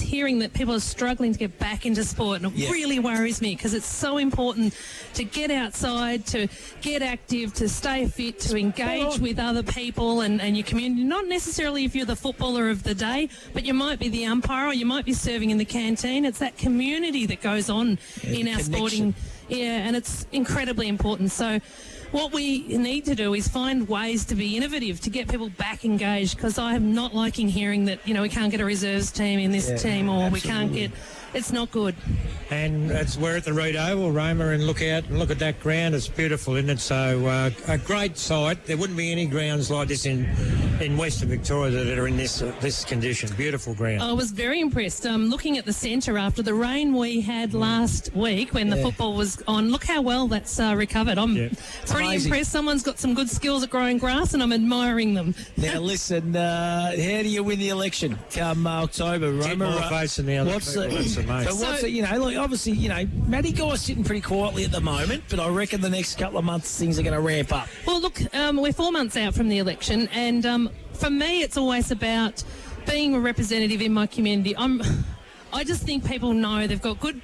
hearing that people are struggling to get back into sport, and it really worries me because it's so important to get outside, to get active, to stay fit, to engage with other people and your community. Not necessarily if you're the footballer of the day, but you might be the umpire or you might be serving in the canteen. It's that community that goes on in our sporting, and it's incredibly important. So what we need to do is find ways to be innovative, to get people back engaged, because I am not liking hearing that, we can't get a reserves team in this team, or we can't get... It's not good. And we're at the Reed Oval, Roma, and look out and look at that ground. It's beautiful, isn't it? So a great site. There wouldn't be any grounds like this in Western Victoria that are in this condition. Beautiful ground. I was very impressed. Looking at the centre after the rain we had last week when the football was on, look how well that's recovered. I'm pretty impressed. Someone's got some good skills at growing grass, and I'm admiring them. Now, listen, how do you win the election come October? Roma, facing the other. What's obviously, Matty Guy's sitting pretty quietly at the moment, but I reckon the next couple of months things are going to ramp up. Well, look, we're 4 months out from the election, and for me it's always about being a representative in my community. I just think people know they've got good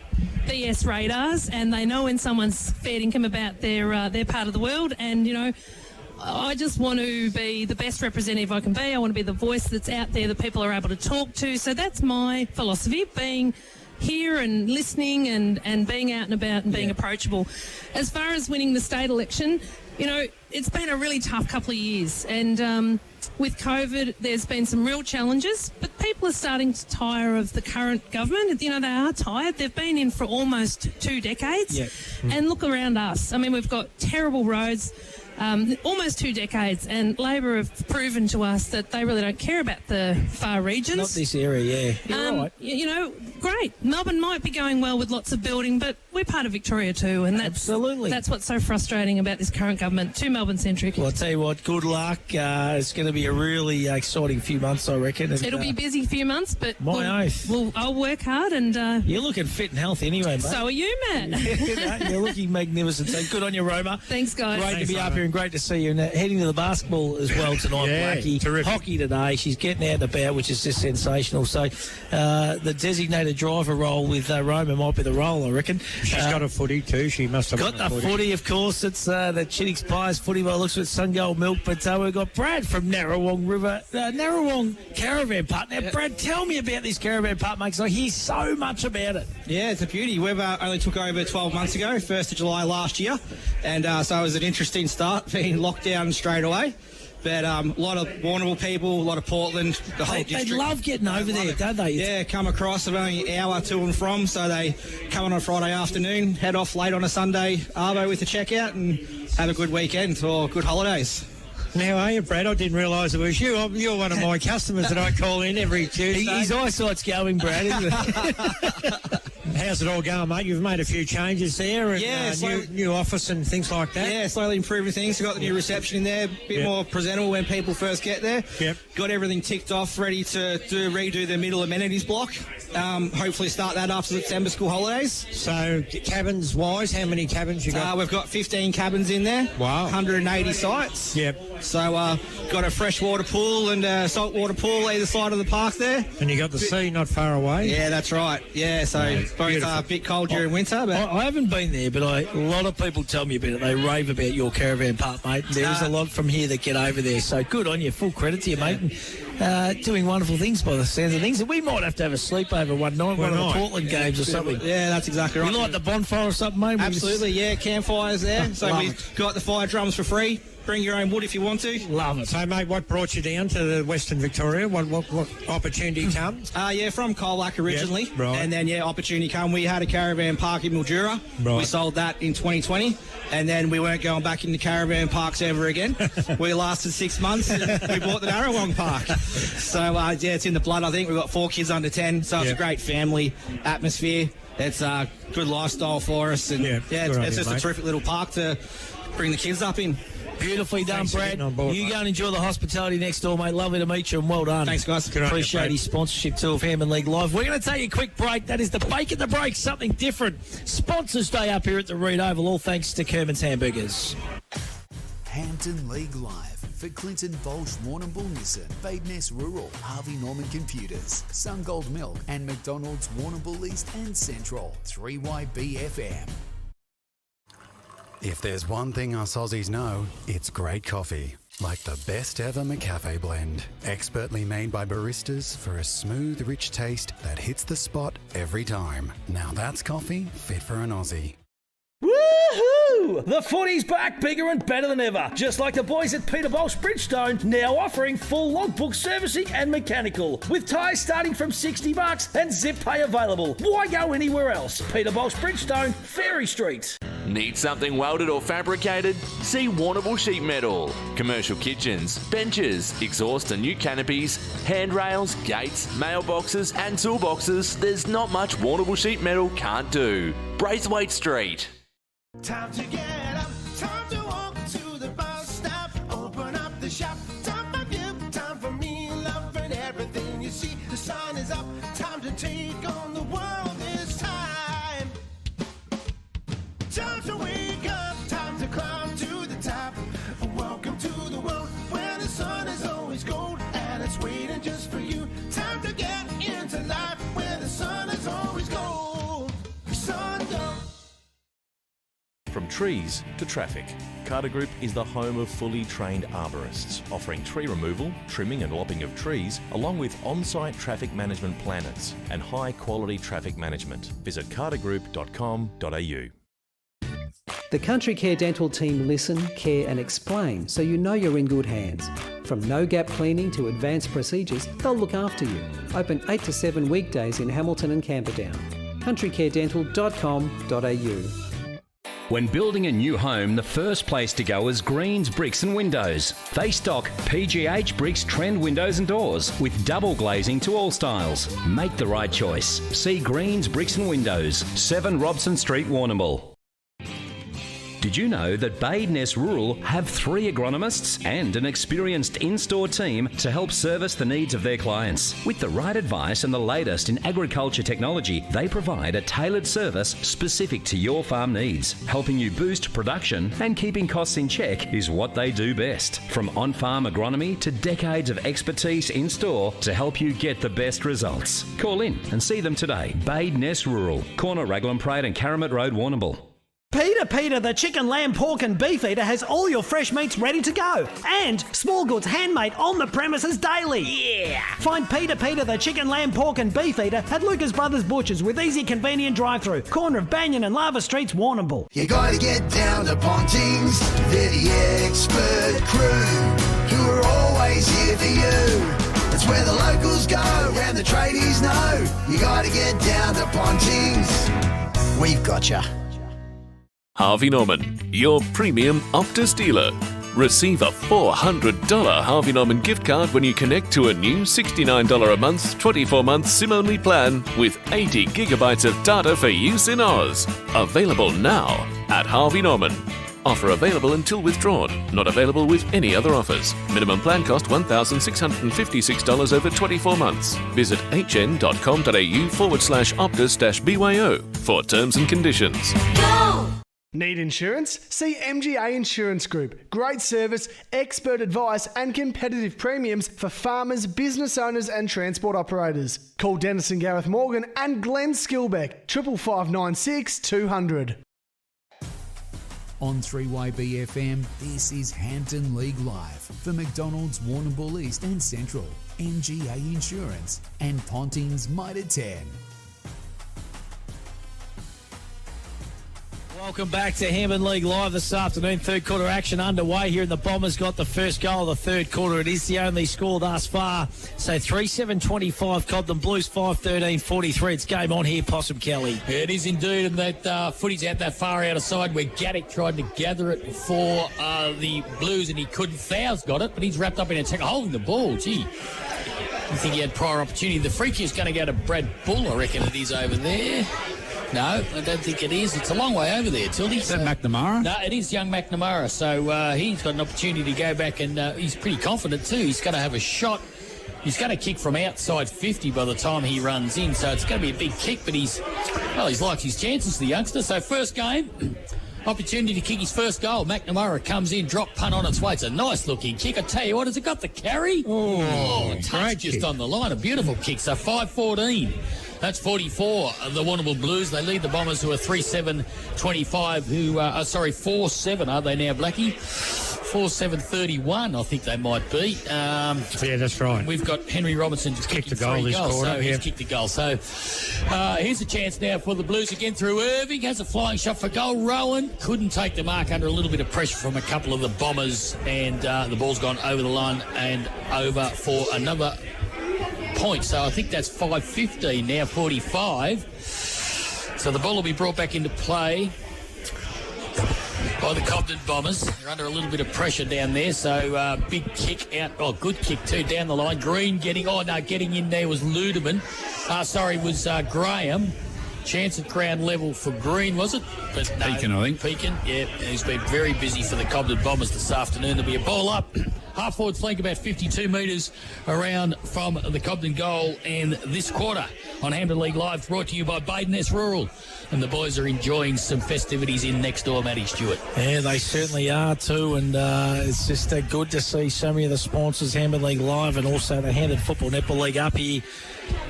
BS radars, and they know when someone's fair income about their part of the world, and, I just want to be the best representative I can be. I want to be the voice that's out there that people are able to talk to. So that's my philosophy, being here and listening and being out and about and being approachable. As far as winning the state election, it's been a really tough couple of years. And with COVID, there's been some real challenges, but people are starting to tire of the current government. They are tired. They've been in for almost 2 decades. And look around us. I mean, we've got terrible roads. Almost 2 decades, and Labor have proven to us that they really don't care about the far regions. Not this area, You're right. Great. Melbourne might be going well with lots of building, but we're part of Victoria too, and that's what's so frustrating about this current government. Too Melbourne-centric. Well, I'll tell you what, good luck. It's going to be a really exciting few months, I reckon. And, it'll be a busy few months, but I'll work hard. And you're looking fit and healthy anyway, mate. So are you, Matt. You're looking magnificent. So good on you, Roma. Thanks, guys. Great to be up here and great to see you. And heading to the basketball as well tonight, Blackie. Terrific. Hockey today. She's getting out and about, which is just sensational. So the designated driver role with Roma might be the role, I reckon. She's got a footy too. She must have got the footy, of course. It's the Chinnocks Pies footy by the looks of it, Sungold Milk. But we've got Brad from Narrawong River, Narrawong Caravan Park. Now, Brad, tell me about this caravan park, mate, because I hear so much about it. Yeah, it's a beauty. We've only took over 12 months ago, 1st of July last year. And so it was an interesting start, being locked down straight away. But a lot of Warrnambool people, a lot of Portland, the whole district. They love getting over there, don't they? Yeah, come across at only an hour to and from, so they come on a Friday afternoon, head off late on a Sunday arvo with a checkout, and have a good weekend or good holidays. Now, are you, Brad? I didn't realise it was you. You're one of my customers that I call in every Tuesday. His eyesight's going, Brad, isn't it? How's it all going, mate? You've made a few changes there, and new office and things like that. Yeah, slowly improving things. We've got the new reception in there, a bit more presentable when people first get there. Got everything ticked off, ready to redo the middle amenities block. Hopefully start that after the September school holidays. So, cabins-wise, how many cabins you got? We've got 15 cabins in there. Wow. 180 sites. So, got a freshwater pool and a saltwater pool either side of the park there. And you got the sea not far away. Yeah, that's right. Yeah, so both a bit cold during winter. But I haven't been there, but a lot of people tell me about it. They rave about your caravan park, mate. There's a lot from here that get over there. So good on you. Full credit to you, mate. And, doing wonderful things by the sounds of things. And we might have to have a sleepover one night, one of the Portland games or something. Yeah, that's exactly right. You like the bonfire or something, mate? Absolutely, campfires there. So we've got the fire drums for free. Bring your own wood if you want to. Love it. So, mate, what brought you down to the Western Victoria? What opportunity comes? From Colac originally. Yep, right. And then, opportunity come. We had a caravan park in Mildura. Right. We sold that in 2020. And then we weren't going back into caravan parks ever again. We lasted 6 months and we bought the Narrawong Park. So, it's in the blood, I think. We've got 4 kids under 10. So it's a great family atmosphere. It's a good lifestyle for us. And, it's just a terrific little park to bring the kids up in. Beautifully done, Brad. You go and enjoy the hospitality next door, mate. Lovely to meet you and well done. Thanks, guys. Appreciate his sponsorship too of Hampden League Live. We're going to take a quick break. That is the Bake at the Break, something different. Sponsors Day up here at the Reed Oval, all thanks to Kerman's Hamburgers. Hampden League Live. for Clinton, Bolsh, Warrnambool, Nissan, Badeness Rural, Harvey Norman Computers, Sungold Milk, and McDonald's Warrnambool East and Central. 3YBFM. If there's one thing us Aussies know, it's great coffee. Like the best ever McCafe blend. Expertly made by baristas for a smooth, rich taste that hits the spot every time. Now that's coffee fit for an Aussie. Woohoo! The footy's back, bigger and better than ever. Just like the boys at Peter Bolsh Bridgestone, now offering full logbook servicing and mechanical. With tyres starting from $60 and zip pay available. Why go anywhere else? Peter Bolsh Bridgestone, Ferry Street. Need something welded or fabricated? See Warrnambool Sheet Metal. Commercial kitchens, benches, exhaust and new canopies, handrails, gates, mailboxes and toolboxes. There's not much Warrnambool Sheet Metal can't do. Braithwaite Street. Time to get up, time to walk to the bus stop, open up the shop, time for you, time for me, love and everything you see. The sun is up, time to take on the world this time. Time to wake up, time to climb to the top. Welcome to the world where the sun is always gold and it's waiting just for you. Time to get into life where the sun is always gold. Sun gold. From trees to traffic, Carter Group is the home of fully trained arborists, offering tree removal, trimming and lopping of trees, along with on-site traffic management planners and high-quality traffic management. Visit cartergroup.com.au. The Country Care Dental team listen, care and explain so you know you're in good hands. From no-gap cleaning to advanced procedures, they'll look after you. Open 8 to 7 weekdays in Hamilton and Camperdown. countrycaredental.com.au. When building a new home, the first place to go is Greens Bricks and Windows. They stock PGH Bricks trend windows and doors with double glazing to all styles. Make the right choice. See Greens Bricks and Windows, 7 Robson Street, Warrnambool. Did you know that Badeness Rural have 3 agronomists and an experienced in-store team to help service the needs of their clients? With the right advice and the latest in agriculture technology, they provide a tailored service specific to your farm needs. Helping you boost production and keeping costs in check is what they do best. From on-farm agronomy to decades of expertise in-store to help you get the best results. Call in and see them today. Badeness Rural, corner Raglan Parade and Caramit Road, Warrnambool. Peter, the chicken, lamb, pork and beef eater has all your fresh meats ready to go. And small goods handmade on the premises daily. Yeah! Find Peter, the chicken, lamb, pork and beef eater at Lucas Brothers Butchers with easy, convenient drive-through. Corner of Banyan and Lava Streets, Warrnambool. You gotta get down to Pontings. They're the expert crew who are always here for you. That's where the locals go, and the tradies know. You gotta get down to Pontings. We've got ya. Harvey Norman, your premium Optus dealer. Receive a $400 Harvey Norman gift card when you connect to a new $69 a month, 24-month SIM-only plan with 80 gigabytes of data for use in Oz. Available now at Harvey Norman. Offer available until withdrawn. Not available with any other offers. Minimum plan cost $1,656 over 24 months. Visit hn.com.au/Optus-BYO for terms and conditions. Go! Need insurance? See MGA Insurance Group. Great service, expert advice and competitive premiums for farmers, business owners and transport operators. Call Dennis and Gareth Morgan and Glenn Skilbeck, 55596 200. On 3YBFM, this is Hampden League Live for McDonald's, Warrnambool East and Central, MGA Insurance and Pontings Mitre 10. Welcome back to Hampden League Live this afternoon. Third quarter action underway here, and the Bombers got the first goal of the third quarter. It is the only score thus far. So 3-7-25, Cobden Blues 5-13-43. It's game on here, Possum Kelly. It is indeed, and that footy's out that far out of side where Gaddick tried to gather it for the Blues, and he couldn't. Fowles got it, but he's wrapped up in a tackle, holding the ball. Gee, I think he had prior opportunity. The free kick's going to go to Brad Bull, I reckon it is over there. No, I don't think it is. It's a long way over there, Tildy. Is that McNamara? No, it is young McNamara. So he's got an opportunity to go back, and he's pretty confident too. He's going to have a shot. He's going to kick from outside 50 by the time he runs in. So it's going to be a big kick, but he's likes his chances, the youngster. So first game, Opportunity to kick his first goal. McNamara comes in, drop punt on its way. It's a nice looking kick. I tell you what, has it got the carry? Touch just kick. on the line. A beautiful kick. So 5-14. That's 44 of the Warrnambool Blues. They lead the Bombers, who are 3-7-25, 4-7, are they now, Blackie? 4-7-31, I think they might be. Yeah, that's right. We've got Henry Robinson just Kicked kicked a goal 3 this goals. quarter, So he's kicked a goal. So here's a chance now for the Blues again through Irving. Has a flying shot for goal. Rowan couldn't take the mark under a little bit of pressure from a couple of the Bombers, and the ball's gone over the line and over for another point. So I think that's 5-15 now, 45. So the ball will be brought back into play by the Cobden Bombers. They're under a little bit of pressure down there, so big kick out. Oh, good kick too down the line. Green getting in there was Ludeman. Was Graham. Chance at ground level for Green, was it? But no, Pekin, I think. Pekin, yeah. He's been very busy for the Cobden Bombers this afternoon. There'll be a ball up. Half forward flank about 52 metres around from the Cobden goal. And this quarter on Hampden League Live, brought to you by Badeness Rural. And the boys are enjoying some festivities in next door, Matty Stewart. Yeah, they certainly are too, and it's just good to see so many of the sponsors, Hampden League Live and also the Hampden Football Netball League, up here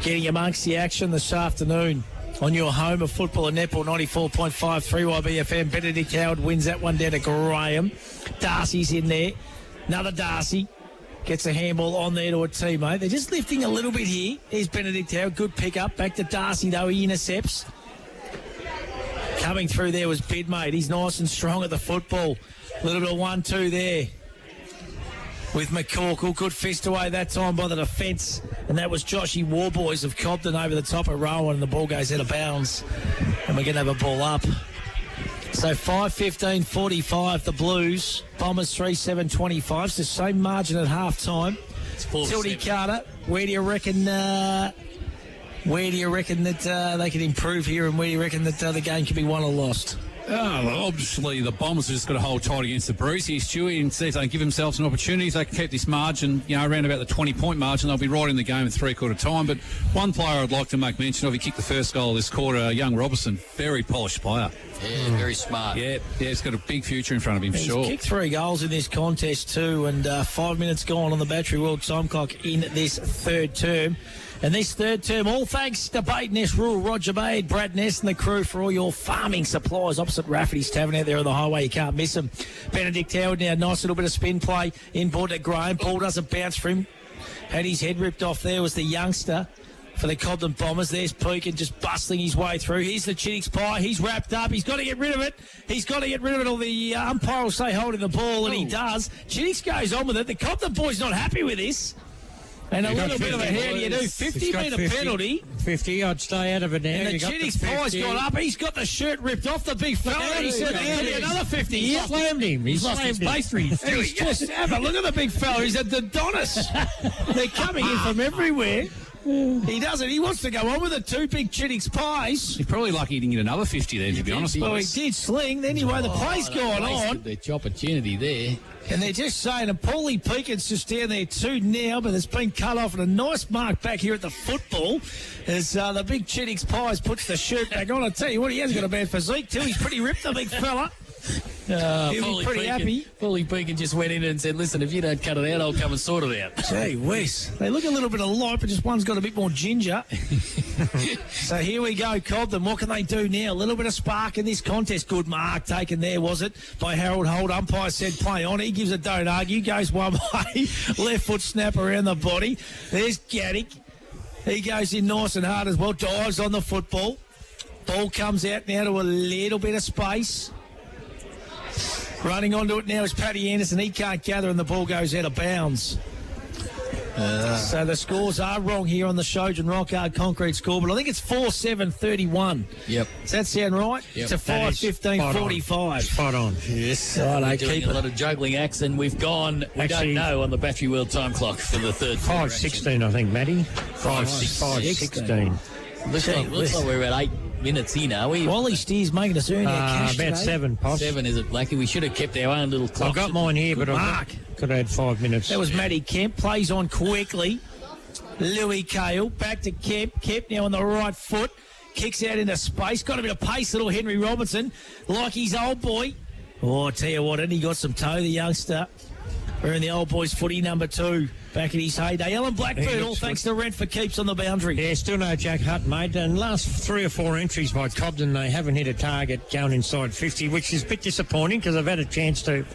getting amongst the action this afternoon on your home of football and netball. 94.5 3YBFM. Benedict Howard wins that one down to Graham. Darcy's in there. Another Darcy gets a handball on there to a teammate. They're just lifting a little bit here. Here's Benedict Howard. Good pick up. Back to Darcy, though. He intercepts. Coming through there was Bidmate. He's nice and strong at the football. A little bit of 1-2 there with McCorkle. Good fist away that time by the defence. And that was Joshy Warboys of Cobden over the top of Rowan, and the ball goes out of bounds. And we're going to have a ball up. So 5-15-45, the Blues. Bombers 3-7-25. It's the same margin at half-time. Tildy Carter, where do you reckon that they can improve here, and where do you reckon that the game can be won or lost? Well, obviously the Bombers have just got to hold tight against the Breeze here, Stewie, and see if they can give themselves an opportunity. If they can keep this margin, around about the 20-point margin, they'll be right in the game in three-quarter time. But one player I'd like to make mention of, he kicked the first goal this quarter, young Robertson, very polished player. Yeah, very smart. Yeah, he's got a big future in front of him, for sure. He's kicked 3 goals in this contest too, and 5 minutes gone on the Battery World time clock in this third term. And this third term, all thanks to Badeness Rural, Roger Bade, Brad Ness and the crew for all your farming supplies opposite Rafferty's Tavern out there on the highway. You can't miss them. Benedict Howard now, nice little bit of spin play inboard to Graham. Ball doesn't bounce for him. Had his head ripped off there was the youngster for the Cobden Bombers. There's Pekin just bustling his way through. Here's the Chinnix Pie. He's wrapped up. He's got to get rid of it. Or the umpire will say holding the ball, and he does. Chinnix goes on with it. The Cobden boy's not happy with this. And a little bit of a how do you do? 50-metre penalty. 50, I'd stay out of it now. And the Chinnix Pie's got up. He's got the shirt ripped off the big fella. He said there'll be another 50. He slammed him. He's lost his pastry. Just have a look at the big fella. He's at the Adonis. They're coming in from everywhere. He doesn't. He wants to go on with the 2 big Chinnix Pies. He's probably lucky he didn't get another 50 then, to be honest. Well, he did sling. Anyway, the play's gone on. Their opportunity there. And they're just saying, and Paulie Pekin's just down there too now, but it's been cut off, and a nice mark back here at the football as the big Chinnix Pies puts the shirt back on. I tell you what, he hasn't got a bad physique too. He's pretty ripped, the big fella. He'll be pretty happy. Paulie Pekin just went in and said, listen, if you don't cut it out, I'll come and sort it out. Gee whiz. They look a little bit alike, but just one's got a bit more ginger. So here we go, Cobden. What can they do now? A little bit of spark in this contest. Good mark taken there, was it? By Harold Holt. Umpire said play on. He gives a don't argue. Goes one way. Left foot snap around the body. There's Gaddick. He goes in nice and hard as well. Dives on the football. Ball comes out now to a little bit of space. Running onto it now is Paddy Anderson. He can't gather, and the ball goes out of bounds. So the scores are wrong here on the Shojan Rockhard Concrete score, but I think it's 4-7-31. Yep. Does that sound right? Yep. To 5-15-45. Spot on. Yes. Right, We're doing a lot of juggling acts, and we've gone, don't know, on the Battery World time clock for the third. 5-16, I think, Matty. 5-16. Looks like we're about 8 minutes in, are we? Wally Steers making us earn our cash about today. 7, Posh. 7, is it, Blackie? We should have kept our own little clock. I've got mine here, but I could have had 5 minutes. That was Matty Kemp. Plays on quickly. Louis Cale. Back to Kemp. Kemp now on the right foot. Kicks out into space. Got a bit of pace, little Henry Robinson, like his old boy. Oh, I tell you what, and he got some toe, the youngster. Wearing the old boys footy number 2 back in his heyday. Alan Blackburn, all thanks to Rent for Keeps on the boundary. Yeah, still no Jack Hutt, mate. And last 3 or 4 entries by Cobden, they haven't hit a target going inside 50, which is a bit disappointing because they've had a chance to.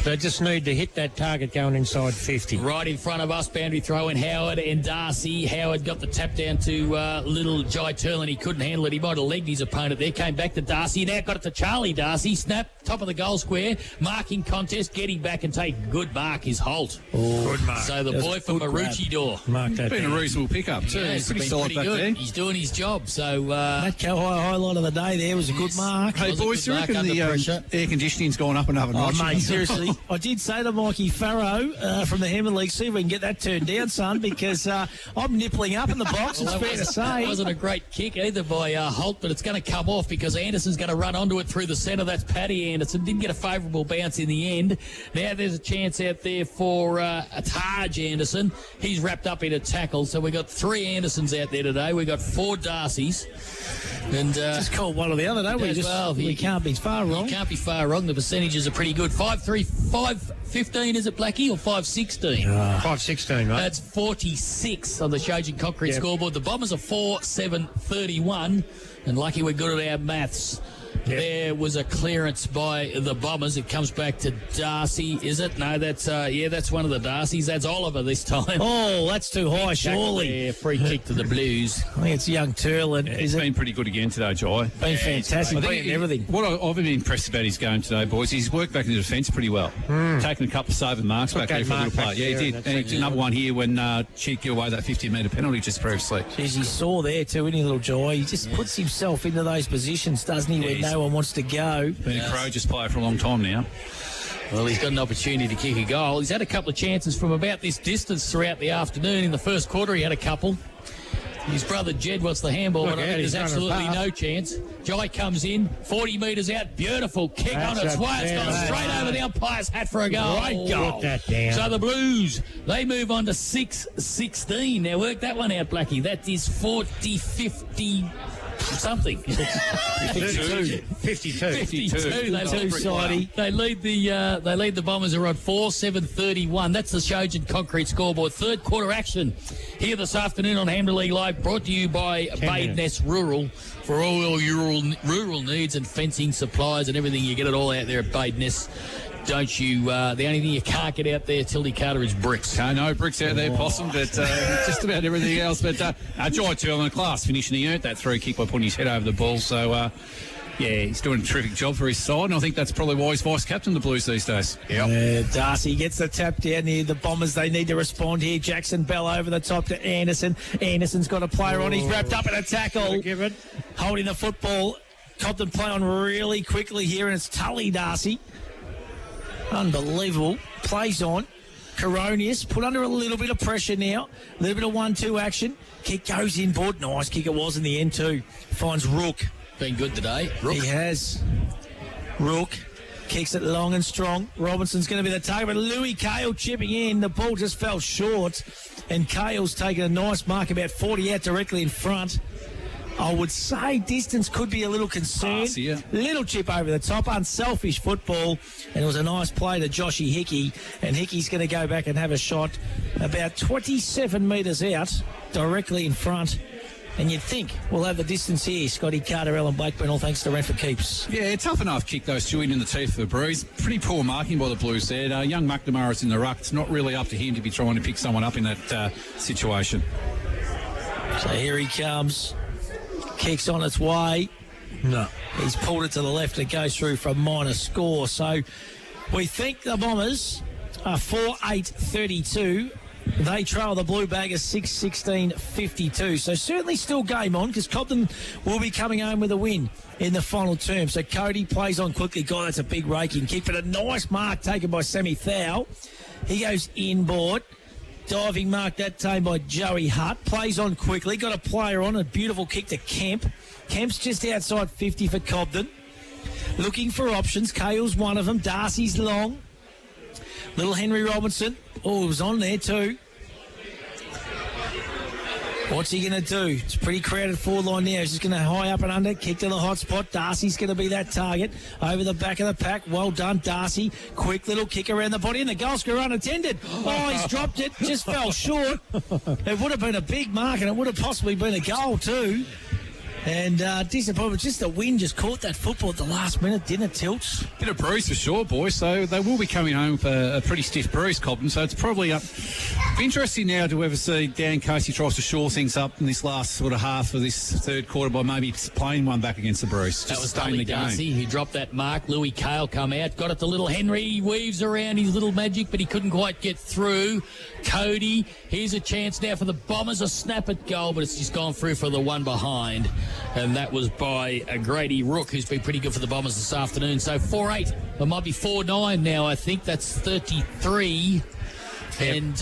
They just need to hit that target going inside 50. Right in front of us, boundary throw in Howard and Darcy. Howard got the tap down to little Jai Turlin. He couldn't handle it. He might have legged his opponent there. Came back to Darcy. Now got it to Charlie Darcy. Snap, top of the goal square. Marking contest. Getting back and take good mark is Holt. Oh, good mark. So the boy from Maroochydore. Mark that Been down. a reasonable pickup too. Yeah, He's pretty solid back good. there. He's doing his job. So That highlight of the day there was a good mark. Hey, Was a boys, good do you mark reckon under the pressure. air conditioning's gone up another Oh, notch? mate, seriously. I did say to Mikey Farrow from the Hampden League, see if we can get that turned down, son, because I'm nippling up in the box, it's fair to say. It wasn't a great kick either by Holt, but it's going to come off because Anderson's going to run onto it through the centre. That's Paddy Anderson. Didn't get a favourable bounce in the end. Now there's a chance out there for Taj Anderson. He's wrapped up in a tackle. So we've got 3 Andersons out there today. We've got 4 Darcys. And Just call one or the other, don't we? We can't be far wrong. You can't be far wrong. The percentages are pretty good. 5-3-5-15, is it, Blackie, or 5-16? 5-16, mate. That's 46 on the Trojan Concrete scoreboard. The Bombers are 4-7-31, and lucky we're good at our maths. Yep. There was a clearance by the Bombers. It comes back to Darcy, is it? No, that's that's one of the Darcys. That's Oliver this time. Oh, that's too high, surely. Yeah, free kick to the Blues. I think it's young Turlin. He's been pretty good again today, Jai. Been fantastic. Been everything. What I've been impressed about his game today, boys, he's worked back in the defence pretty well. Taking a couple of saving marks back there for a little player. Yeah, he did. And he did another one here when Cheek gave away that 50-metre penalty just previously. Jeez, he saw there too, isn't he, little Joy? He just puts himself into those positions, doesn't he, where no one wants to go. Been a courageous player for a long time now. Well, he's got an opportunity to kick a goal. He's had a couple of chances from about this distance throughout the afternoon. In the first quarter, he had a couple. His brother Jed wants the handball, but I think there's absolutely no chance. Jai comes in, 40 metres out, beautiful kick on its way. It's gone straight over the umpire's hat for a goal. Great goal. Put that down. So the Blues, they move on to 6-16. Now work that one out, Blackie. That is 40-50... something. 52. 52. They lead the Bombers are on 4-7-31. That's the Trojan Concrete scoreboard. Third quarter action here this afternoon on Hampden League Live, brought to you by Badeness Rural for all your rural needs and fencing supplies and everything. You get it all out there at Badeness. Don't you? The only thing you can't get out there, Tildy Carter, is bricks. No bricks out there, Possum, but just about everything else. But Jai Turlin, a class finish, and he earned that through kick by putting his head over the ball. So, he's doing a terrific job for his side, and I think that's probably why he's vice-captain of the Blues these days. Yep. Darcy gets the tap down here. The Bombers, they need to respond here. Jackson Bell over the top to Anderson. Anderson's got a player on. He's wrapped up in a tackle. Holding the football. Cobden play on really quickly here, and it's Tully Darcy. Unbelievable. Plays on. Coronius put under a little bit of pressure now. A little bit of 1-2 action. Kick goes inboard. Nice kick it was in the end too. Finds Rook. Been good today. Rook. He has. Rook kicks it long and strong. Robinson's going to be the target, but Louis Cale chipping in. The ball just fell short, and Cale's taken a nice mark about 40 out directly in front. I would say distance could be a little concerned. Little chip over the top, unselfish football, and it was a nice play to Joshy Hickey, and Hickey's going to go back and have a shot about 27 metres out, directly in front. And you'd think we'll have the distance here. Scotty Carter, Alan Blackburn, all thanks to Rent for Keeps. Yeah, tough enough kick, those two in the teeth of the Breeze. Pretty poor marking by the Blues there. Young McNamara's in the ruck. It's not really up to him to be trying to pick someone up in that situation. So here he comes. Kicks on its way. No. He's pulled it to the left and it goes through for a minor score. So we think the Bombers are 4-8-32. They trail the Blue Baggers 6-16-52. So certainly still game on because Cobden will be coming home with a win in the final term. So Cody plays on quickly. God, that's a big raking kick, but a nice mark taken by Sammy Thau. He goes inboard. Diving mark that time by Joey Hutt. Plays on quickly. Got a player on. A beautiful kick to Kemp. Kemp's just outside 50 for Cobden. Looking for options. Cale's one of them. Darcy's long. Little Henry Robinson. Oh, it was on there too. What's he going to do? It's a pretty crowded forward line now. He's just going to high up and under, kick to the hot spot. Darcy's going to be that target over the back of the pack. Well done, Darcy. Quick little kick around the body, and the goal scorer unattended. Oh, he's dropped it. Just fell short. It would have been a big mark, and it would have possibly been a goal too. And disappointment, just the wind just caught that football at the last minute, didn't it, Tilts? Bit of bruise for sure, boys. So they will be coming home for a pretty stiff bruise, Cobden. So it's probably interesting now to ever see Dan Casey tries to shore things up in this last sort of half of this third quarter by maybe playing one back against the Bruce. That was Stanley Darcy. He dropped that mark. Louis Cale come out, got it to little Henry. He weaves around his little magic, but he couldn't quite get through. Cody, here's a chance now for the Bombers. A snap at goal, but it's just gone through for the one behind. And that was by a Grady Rook, who's been pretty good for the Bombers this afternoon. So 4-8. It might be 4-9 now, I think. That's 33. Yep. And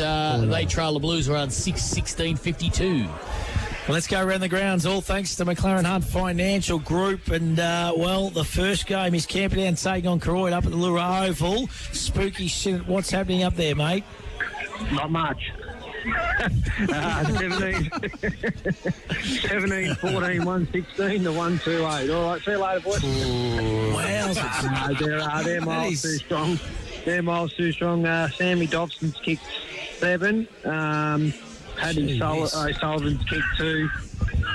they trail the Blues around 6-16-52. Well, let's go around the grounds, all thanks to McLaren Hunt Financial Group. And, the first game is Camperdown taking on Croyd up at the Lura Oval. Spooky shit. What's happening up there, mate? Not much. 17, 14, 116 to 128. All right, see you later, boys. Wow. They're miles too strong. They're miles too strong. Sammy Dobson's kicked 7. Paddy Sullivan's kicked 2.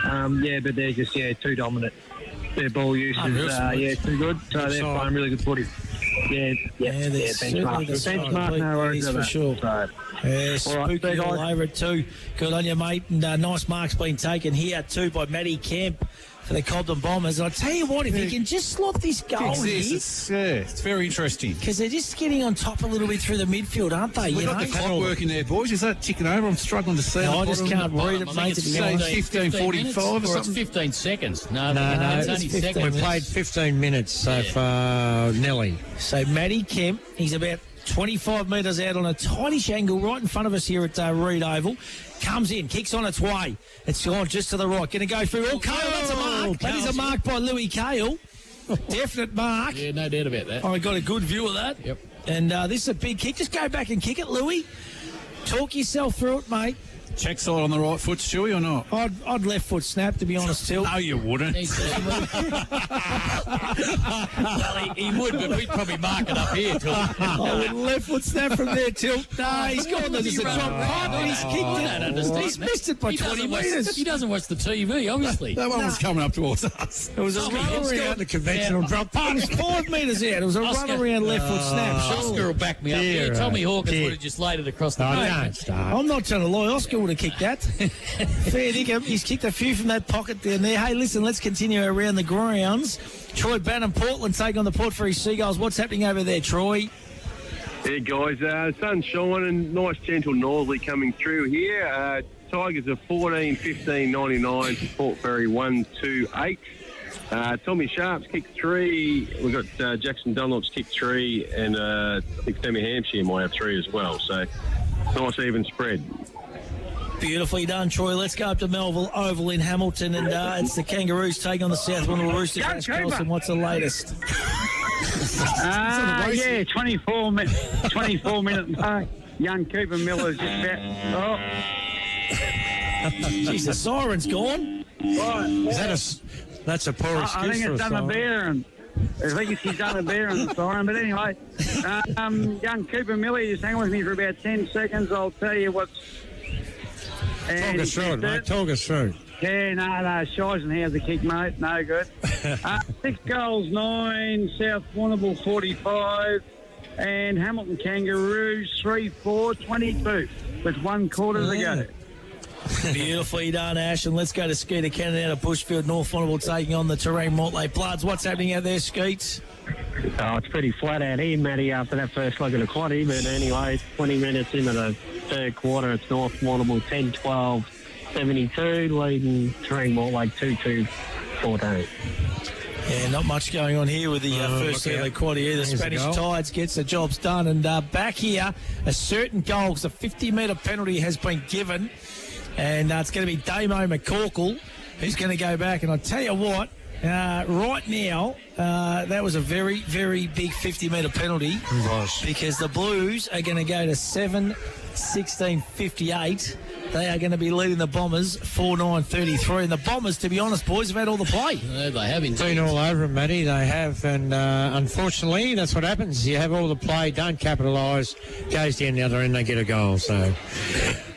But they're just, too dominant. Their ball use is, too good. So they're playing really good footy. Benchmark, no worries about for sure. So, Spooky all over it too. Good on you, mate. And nice marks been taken here too by Matty Kemp for the Cobden Bombers. And I tell you what, if you can just slot this goal here, it's very interesting. Because they're just getting on top a little bit through the midfield, aren't they? We've got the clock working there, boys. Is that ticking over? I'm struggling to see. No, I just can't read it, mate. It's 15:45 or something. It's 15 seconds. No, it's only seconds. We played 15 minutes so far, Nelly. So Matty Kemp, he's about 25 metres out on a tiny angle right in front of us here at Reed Oval. Comes in, kicks on its way. It's gone just to the right. Going to go through. Oh, Cale, that's a mark. That is a mark by Louis Cale. Definite mark. Yeah, no doubt about that. I got a good view of that. Yep. And this is a big kick. Just go back and kick it, Louis. Talk yourself through it, mate. Check side on the right foot, Stewie, or not? I'd left foot snap, to be honest, Till. No, you wouldn't. Well, he would, but we'd probably mark it up here, Till. I would left foot snap from there, Till. No, he's gone. There's a drop right, but he's kicked it. I don't understand. He's missed it by 20 metres. He doesn't watch the TV, obviously. That one was coming up towards us. It was a run around. The conventional drop pass. It was 5 metres out. It was a run around left foot snap. Oscar will back me up here. Tommy Hawkins would have just laid it across the pavement. I'm not trying to lie. Oscar would have kicked that. Fair dinkum. He's kicked a few from that pocket down there. Hey, listen, let's continue around the grounds. Troy Bannon, Portland, take on the Port Fairy Seagulls. What's happening over there, Troy? Yeah, guys, sun's shining, nice gentle northerly coming through here. Tigers are 14-15-99 to Port Fairy 1-2-8. Tommy Sharp's kicked 3. We've got Jackson Dunlop's kicked 3, and I think Sammy Hampshire might have 3 as well. So nice even spread. Beautifully done, Troy. Let's go up to Melville Oval in Hamilton, and it's the Kangaroos taking on the South Warrnambool Rooster. Carlson, what's the latest? 24 minute mark. Young Cooper Miller's just about. Oh. Jeez, the siren's gone. Right. That's a poor excuse. I think it's done a bear, and I think he's done a bear in the siren. But anyway, young Cooper Miller, just hang with me for about 10 seconds. I'll tell you what's. Talk us through it, mate. Talk us through. Yeah, no. Scheisenhauer's a kick, mate. No good. 6 goals, 9. South Warrnambool 45. And Hamilton Kangaroos 3-4, 22. With 1 quarter to go. Beautifully done, Ash. And let's go to Skeeter Cannon out of Bushfield. North Warrnambool taking on the Terrain Mortlake Bloods. What's happening out there, Skeets? Oh, it's pretty flat out here, Matty, after that first look at the quaddie. But anyway, 20 minutes into the third quarter, it's North Warrnambool 10-12-72, leading Terrain Mortlake 2-2-14. Yeah, not much going on here with the first of the quad here. The Spanish Tides gets the jobs done. And back here, a certain goal, because a 50-metre penalty has been given. And it's going to be Damo McCorkle who's going to go back. And I tell you what, right now, that was a very, very big 50-metre penalty. Because the Blues are going to go to 7-16-58 They are going to be leading the Bombers 4-9-33. And the Bombers, to be honest, boys, have had all the play. They have indeed. Been all over them, Matty. They have, and unfortunately, that's what happens. You have all the play, don't capitalise, goes down the other end, they get a goal. So,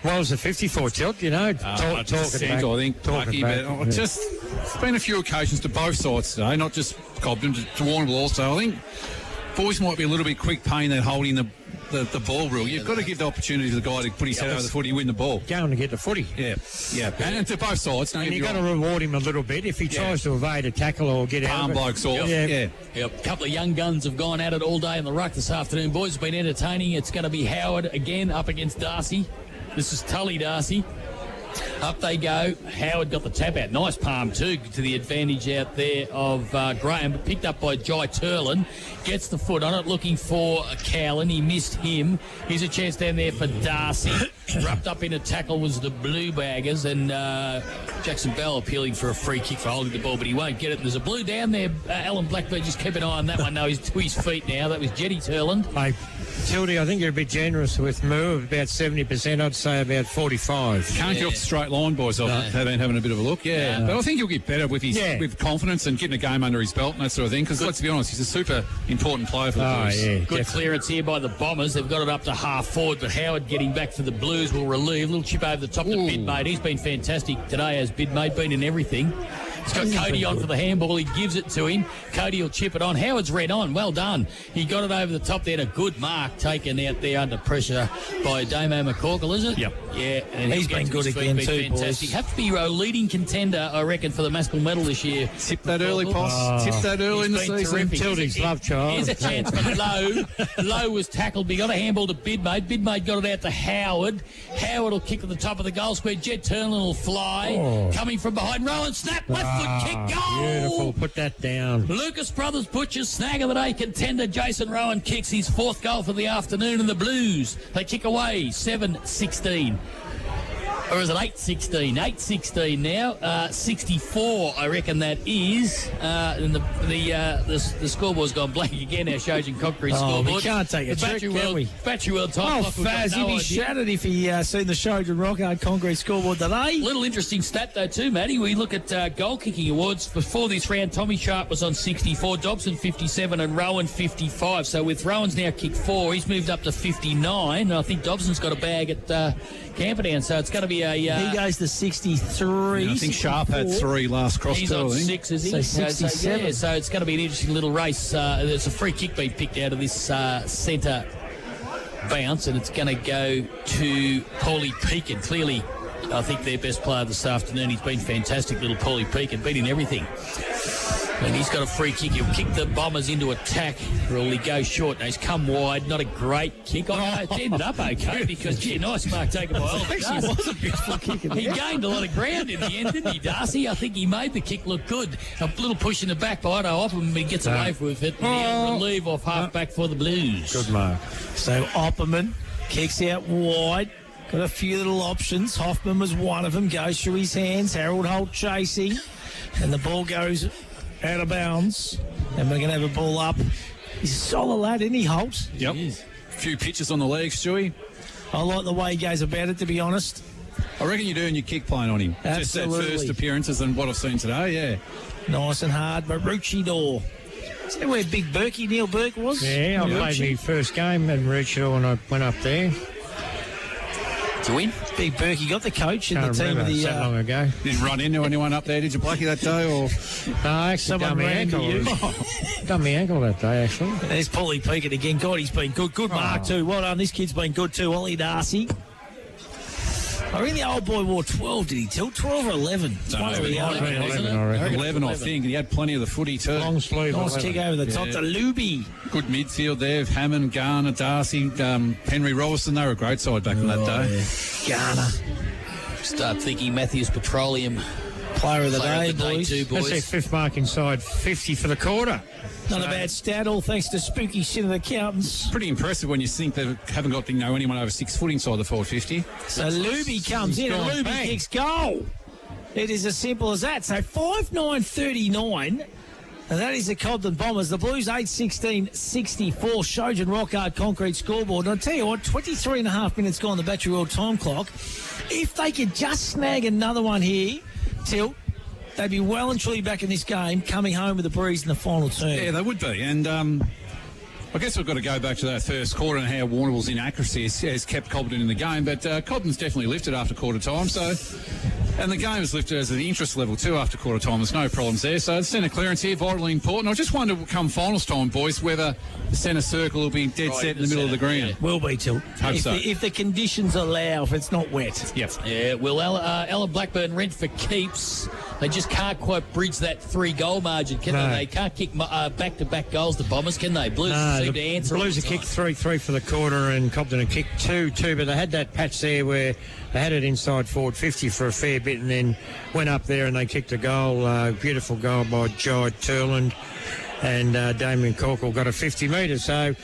well, it was a 54 tilt, you know. Talk it back. I think, lucky, but just it's been a few occasions to both sides today, not just Cobden, to Warrnambool also. I think boys might be a little bit quick paying that holding the ball rule. You've got to give the opportunity to the guy to put his head over the footy, win the ball. Going to get the footy. Yeah. And to both sides. And you've got to reward him a little bit if he tries to evade a tackle or get out of it. Blokes off. Yep. A couple of young guns have gone at it all day in the ruck this afternoon. Boys, have been entertaining. It's going to be Howard again up against Darcy. This is Tully Darcy. Up they go. Howard got the tap out. Nice palm too, to the advantage out there of Graham, but picked up by Jai Turlin. Gets the foot on it, looking for Cowlin. He missed him. Here's a chance down there for Darcy. Wrapped up in a tackle was the Blue Baggers, and Jackson Bell appealing for a free kick for holding the ball, but he won't get it. There's a blue down there. Alan Blackburn, just keep an eye on that one. No, he's to his feet now. That was Jetty Turland. Hey, Tildy, I think you're a bit generous with Moo, about 70%. I'd say about 45. Can't get off the straight line, boys. I've been having a bit of a look. But I think he'll get better with with confidence and getting a game under his belt and that sort of thing, because let's be honest, he's a super important player for the Blues. Good definitely. Clearance here by the Bombers. They've got it up to half forward, but Howard getting back for the Blues will relieve. Little chip over the top to Bidmate. He's been fantastic today, as Bidmate, been in everything. He's got Cody on for the handball. He gives it to him. Cody will chip it on. Howard's red on. Well done. He got it over the top there. A good mark taken out there under pressure by Damo McCorkle, is it? Yep. Yeah. And he's been good again too, fantastic. boys. Have to be a leading contender, I reckon, for the Maskell medal this year. Tip that early, Poss. Tip that early in the season. Tildy's love child. Here's a chance for Lowe. Lowe was tackled. He got a handball to Bidmate. Bidmate got it out to Howard. Howard will kick to the top of the goal square. Jet Turlin will fly. Coming from behind. Rowan snap. Left foot kick. Goal. Beautiful. Put that down. Lucas Brothers Butchers, snag of the day contender. Jason Rowan kicks his fourth goal for the afternoon, and the Blues, they kick away 7-16. Or is it 8-16? 8-16 now. 64, I reckon that is. And the scoreboard's gone blank again. Our Shojan Concrete scoreboard. We can't take a trick, can we? Battery World time. Faz, he'd be shattered if he seen the Shojan Rockhard Concrete scoreboard today. Little interesting stat, though, too, Matty. We look at goal kicking awards. Before this round, Tommy Sharp was on 64, Dobson 57, and Rowan 55. So with Rowan's now kicked 4, he's moved up to 59. And I think Dobson's got a bag at Camperdown, so it's going to be a... he goes to 63. I think Sharp had 3 last cross. He's on 6, is he? So 67. So it's going to be an interesting little race. There's a free kick being picked out of this centre bounce, and it's going to go to Paulie Peakin. Clearly, I think their best player this afternoon. He's been fantastic, little Paulie Peakin, beating everything. And he's got a free kick. He'll kick the Bombers into attack, or will he go short? Now, he's come wide. Not a great kick. It ended up okay because, nice mark taken by Oliver Darcy. Was a beautiful kick. He gained a lot of ground in the end, didn't he, Darcy? I think he made the kick look good. A little push in the back by Otto Opperman. He gets away with it. And he'll relieve off half-back for the Blues. Good mark. So Opperman kicks out wide. Got a few little options. Hoffman was one of them. Goes through his hands. Harold Holt chasing. And the ball goes out of bounds. And we're going to have a ball up. He's a solid lad, isn't he, Holt? Yep. A few pitches on the legs, Stewie. I like the way he goes about it, to be honest. I reckon you're doing your kick playing on him. Absolutely. Just that first appearances and what I've seen today, yeah. Nice and hard. Maroochydore. Is that where Big Berkey, Neil Burke, was? Yeah, I played my first game in Maroochydore when I went up there. To win? Big Berkey got the coach in the team of the... that long ago. Didn't run into anyone up there, did you, Blackie, that day? Or no, I actually done my ankle. Done my ankle that day, actually. There's Paulie Peakin again. God, he's been good. Good mark, too. Well done. This kid's been good, too. Ollie Darcy. I reckon the old boy wore 12, did he? Till 12 or 11? No, 11, I think. He had plenty of the footy, too. Long sleeve. Nice kick over the top to Luby. Good midfield there. Hammond, Garner, Darcy, Henry Robertson. They were a great side back in that day. Yeah. Garner. Start thinking Matthews Petroleum. Player of the day, boys. That's their fifth mark inside 50 for the quarter. Not a bad stat, all thanks to spooky shit of the accountants. Pretty impressive when you think they haven't got anyone over 6 foot inside the 450. So Luby comes in and Luby kicks goal. It is as simple as that. So 5-9-39. And that is the Cobden Bombers. The Blues 8-16-64. Shojan Rockhard concrete scoreboard. And I'll tell you what, 23 and a half minutes gone on the Battery World time clock. If they could just snag another one here, Tilt, they'd be well and truly back in this game, coming home with a breeze in the final turn. Yeah, they would be. And I guess we've got to go back to that first quarter and how Warrnambool's inaccuracy has kept Cobden in the game. But Cobden's definitely lifted after quarter time. And the game has lifted as an interest level too after quarter time. There's no problems there. So the centre clearance here, vitally important. I just wonder, come finals time, boys, whether the centre circle will be dead set in the middle of the ground. Will be, Tilt. Hope so. If the conditions allow, if it's not wet. Yep. Yeah, well, Ella Blackburn rent for keeps. They just can't quite bridge that 3-goal margin, can they? They can't kick back-to-back goals, the Bombers, can they? Blues seem to answer. Blues have kicked 3-3 for the quarter and Cobden have kicked 2-2, but they had that patch there where they had it inside forward 50 for a fair bit and then went up there and they kicked a goal, beautiful goal by Jai Turland. And Damien Corkle got a 50 metre, so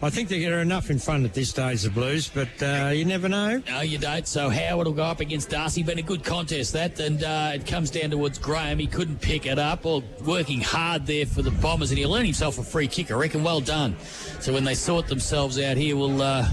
I think they're enough in front at this stage, the Blues, but you never know. No, you don't. So Howard will go up against Darcy. Been a good contest, that, and it comes down towards Graham. He couldn't pick it up, or working hard there for the Bombers, and he'll earn himself a free kick, I reckon. Well done. So when they sort themselves out here, we'll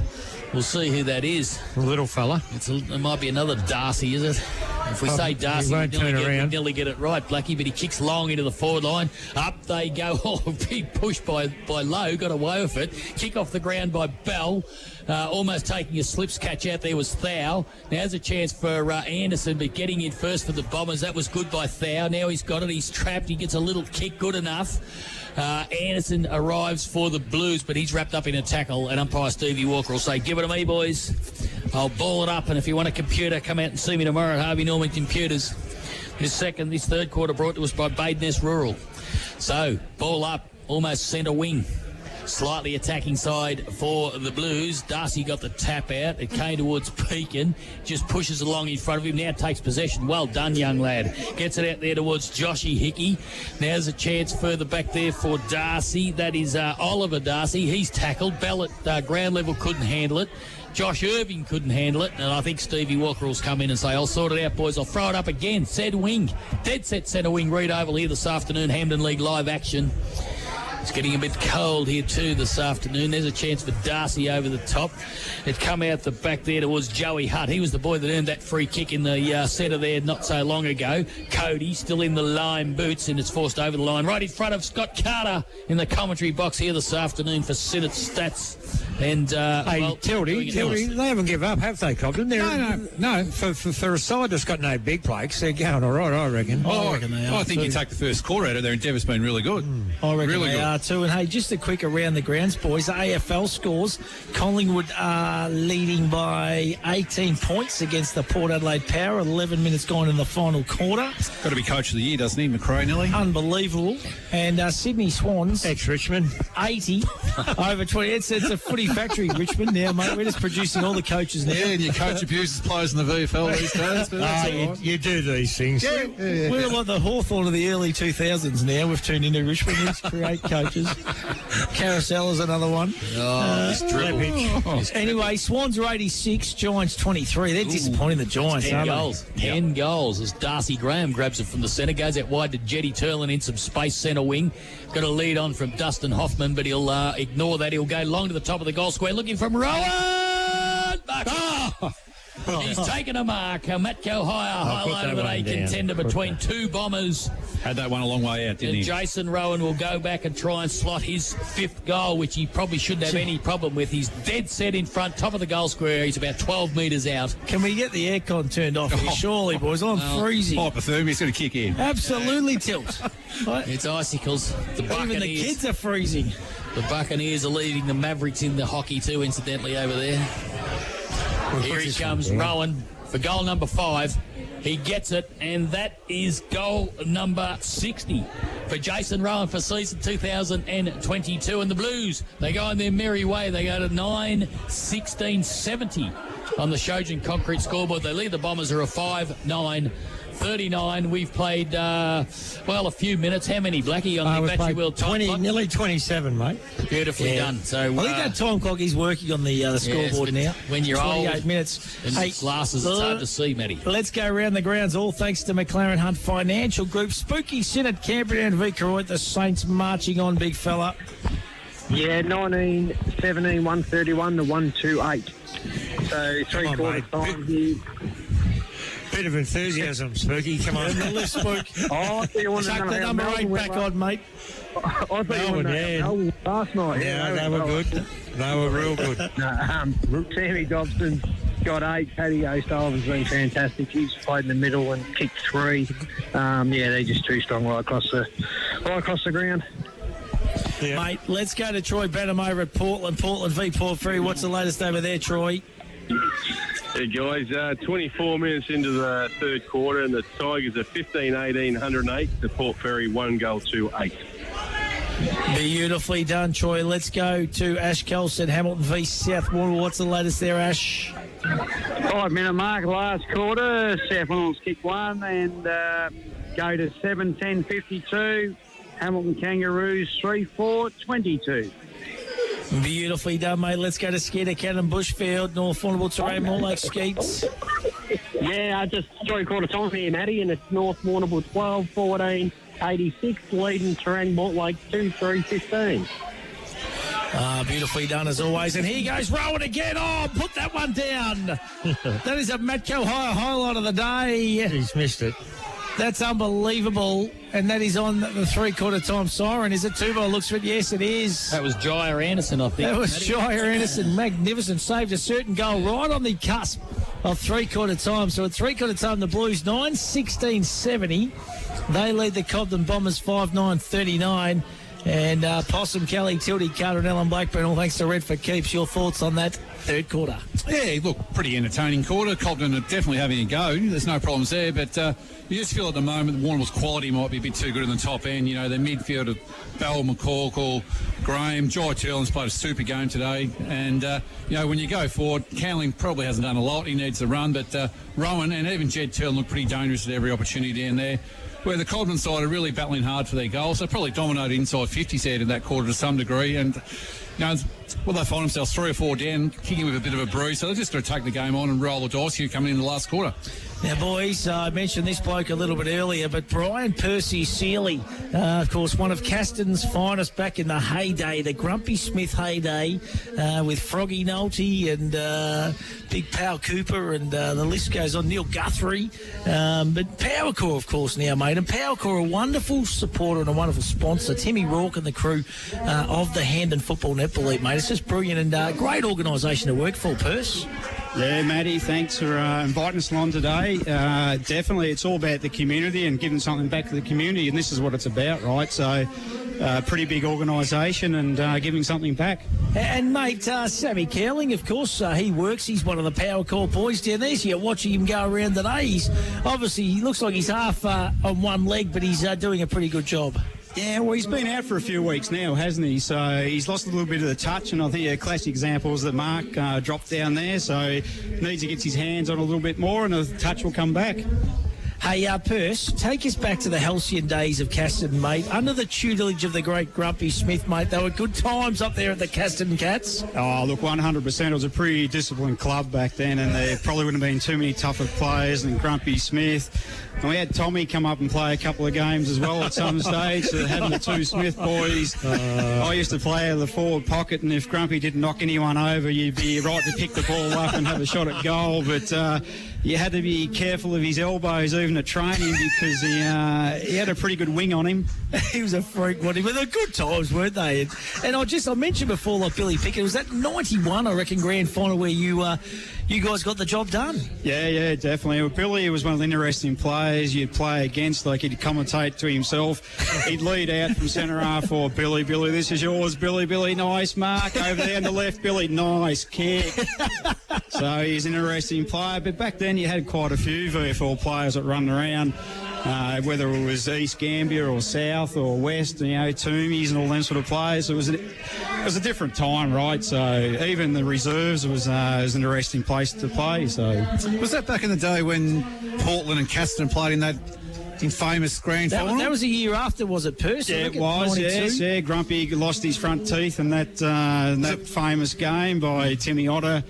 see who that is. A little fella. It might be another Darcy, is it? If we say Darcy, we nearly get it right, Blackie, but he kicks long into the forward line. Up they go. Oh, big push by Lowe. Got away with it. Kick off the ground by Bell. Almost taking a slips catch out there was Thau. Now there's a chance for Anderson, but getting in first for the Bombers. That was good by Thau. Now he's got it. He's trapped. He gets a little kick. Good enough. Anderson arrives for the Blues, but he's wrapped up in a tackle, and umpire Stevie Walker will say, give it to me, boys. I'll ball it up, and if you want a computer, come out and see me tomorrow at Harvey Norman Computers. This third quarter brought to us by Badeness Rural. So, ball up, almost centre wing. Slightly attacking side for the Blues. Darcy got the tap out. It came towards Pekin. Just pushes along in front of him. Now takes possession. Well done, young lad. Gets it out there towards Joshy Hickey. Now's a chance further back there for Darcy. That is Oliver Darcy. He's tackled. Bell at ground level couldn't handle it. Josh Irving couldn't handle it, and I think Stevie Walker will come in and say, I'll sort it out, boys. I'll throw it up again. Said wing. Dead set centre wing. Reid Oval here this afternoon. Hampden League live action. It's getting a bit cold here too this afternoon. There's a chance for Darcy over the top. It come out the back there towards Joey Hutt. He was the boy that earned that free kick in the centre there not so long ago. Cody still in the lime boots, and it's forced over the line right in front of Scott Carter in the commentary box here this afternoon for Senate Stats. And Tildy, they haven't given up, have they, Cobden? No. For a side that's got no big breaks, they're going all right, I reckon. I reckon they are. I think you take the first quarter out of there, and Endeavour's been really good. I reckon really they good. are too. And hey, just a quick around the grounds, boys. AFL scores: Collingwood are leading by 18 points against the Port Adelaide Power. 11 minutes gone in the final quarter. Got to be coach of the year, doesn't he, McRae, Nelly? Unbelievable. And Sydney Swans, ex-Richmond, 80 over 20. It's a footy factory, Richmond. Now, mate, we're just producing all the coaches now. Yeah, and your coach abuses players in the VFL these days. But that's you do these things. Yeah. We're like the Hawthorn of the early 2000s now. We've turned into Richmond. Let's create coaches. Carousel is another one. Anyway, Swans are 86, Giants 23. They're disappointing, the Giants, 10 aren't goals. they? 10 goals as Darcy Graham grabs it from the centre, goes out wide to Jetty Turlin in some space centre wing. Got a lead on from Dustin Hoffman, but he'll ignore that. He'll go long to the top of the goal square, looking from Rowan. He's taken a mark. Matko Higher over a contender between two Bombers. Had that one a long way out, didn't he? Jason Rowan will go back and try and slot his fifth goal, which he probably shouldn't have any problem with. He's dead set in front, top of the goal square. He's about 12 metres out. Can we get the aircon turned off here? Surely, boys. I'm freezing. Hypothermia's going to kick in. Absolutely, Tilt. It's icicles. Even the kids are freezing. The Buccaneers are leading the Mavericks in the hockey too, incidentally, over there. Here he comes, Rowan, for goal number 5. He gets it, and that is goal number 60 for Jason Rowan for season 2022. And the Blues, they go on their merry way. They go to 9-16-70 on the Shojan concrete scoreboard. They lead the Bombers are a 5-9 39. We've played, a few minutes. How many, Blackie, on the Battery World time clock? Nearly 27, mate. Beautifully done. So I think that time clock is working on the scoreboard now. When you're 28 old, minutes. and glasses, it's hard to see, Matty. Let's go around the grounds, all thanks to McLaren Hunt Financial Group. Spooky Sin at Canberra and Vicaroy. The Saints marching on, big fella. Yeah, 19, 17, 131 to 128. So three-quarter time here. Bit of enthusiasm, Spooky. Come on. Spook. Oh, you want Chuck the number 8 back on, mate. I thought Melbourne, Melbourne last night. Yeah, they were good. They were real good. Sammy Dobson's got 8. Paddy O'Sullivan's been fantastic. He's played in the middle and kicked 3. They're just too strong right across the ground. Yeah. Mate, let's go to Troy Benham over at Portland. Portland v Port Fairy. What's the latest over there, Troy? Hey guys, 24 minutes into the third quarter, and the Tigers are 15-18, 108. The Port Fairy 1 goal to 8. Beautifully done, Troy. Let's go to Ash Kelson, Hamilton v South Warrnambool. What's the latest there, Ash? 5-minute mark last quarter. South Warrnambool's kick 1 and go to 7-10-52. Hamilton Kangaroos 3-4, 22. Beautifully done, mate. Let's go to Skeeter Cannon Bushfield, North Warrnambool Terrain, Morlake Skeets. Yeah, just three-quarter time here, Matty, and it's North Warrnambool 12, 14, 86, leading Terrain Mortlake 2-3-15. Beautifully done as always. And here goes Rowan again. Oh, put that one down. That is a Matco highlight of the day. He's missed it. That's unbelievable. And that is on the three-quarter time siren. Is it two by looks of it? Yes, it is. That was Jair Anderson, I think. That was Jair Anderson. Magnificent. Saved a certain goal right on the cusp of three-quarter time. So at three-quarter time, the Blues 9-16-70. They lead the Cobden Bombers 5-9-39. And Possum, Kelly, Tildy, Carter and Ellen Blackburn, all thanks to Red for Keeps. Your thoughts on that third quarter? Yeah, look, pretty entertaining quarter. Cobden are definitely having a go. There's no problems there, but you just feel at the moment Warrnambool's quality might be a bit too good in the top end. You know, their midfield of Bell, McCorkle, Graham, Jai Turlin's played a super game today. And, when you go forward, Cowling probably hasn't done a lot. He needs to run, but Rowan and even Jed Turlin look pretty dangerous at every opportunity down there. Where the Cobden side are really battling hard for their goals. They probably dominated inside 50s out in that quarter to some degree. And, they find themselves 3 or 4 down, kicking with a bit of a bruise. So they're just going to take the game on and roll the dice here coming in the last quarter. Now, boys, I mentioned this bloke a little bit earlier, but Brian Percy Seeley, of course, one of Caston's finest back in the heyday, the Grumpy Smith heyday, with Froggy Nolte and Big Pal Cooper, and the list goes on, Neil Guthrie. But Powercore, of course, now, mate. And Powercore, a wonderful supporter and a wonderful sponsor. Timmy Rourke and the crew of the Hampden Football Netball League, mate. It's just brilliant and great organisation to work for, Perce. Yeah, Matty, thanks for inviting us along today. Definitely, it's all about the community and giving something back to the community, and this is what it's about, right? So, pretty big organisation and giving something back. And, mate, Sammy Cowling, of course, he works. He's one of the Power Core boys down there, so you're watching him go around today. He looks like he's half on one leg, but he's doing a pretty good job. Yeah, well, he's been out for a few weeks now, hasn't he? So he's lost a little bit of the touch, and I think a classic example is that Mark dropped down there, so he needs to get his hands on a little bit more, and the touch will come back. Hey, Perce, take us back to the halcyon days of Caston, mate. Under the tutelage of the great Grumpy Smith, mate, they were good times up there at the Caston Cats. Oh, look, 100%. It was a pretty disciplined club back then, and there probably wouldn't have been too many tougher players than Grumpy Smith. And we had Tommy come up and play a couple of games as well at some stage, so having the two Smith boys. I used to play out of the forward pocket, and if Grumpy didn't knock anyone over, you'd be right to pick the ball up and have a shot at goal, but you had to be careful of his elbows even at training because he had a pretty good wing on him. He was a freak, wasn't he? But they're good times, weren't they? And I mentioned before, like Billy Pickett, was that 91, I reckon, grand final where you guys got the job done? Yeah, definitely. Well, Billy was one of the interesting players you'd play against. Like, he'd commentate to himself. He'd lead out from centre half for Billy, this is yours, Billy, nice mark. Over there on the left, Billy, nice kick. So he's an interesting player. But back then you had quite a few VFL players that run around. whether it was East Gambia or South or West, Toomies and all them sort of players. It was a different time, right? So even the reserves was an interesting place to play. So was that back in the day when Portland and Caston played in that infamous grand final? That was a year after, was it, Perth? Yeah, it was, 92? yeah. Grumpy lost his front teeth in that famous game by Timmy Otter.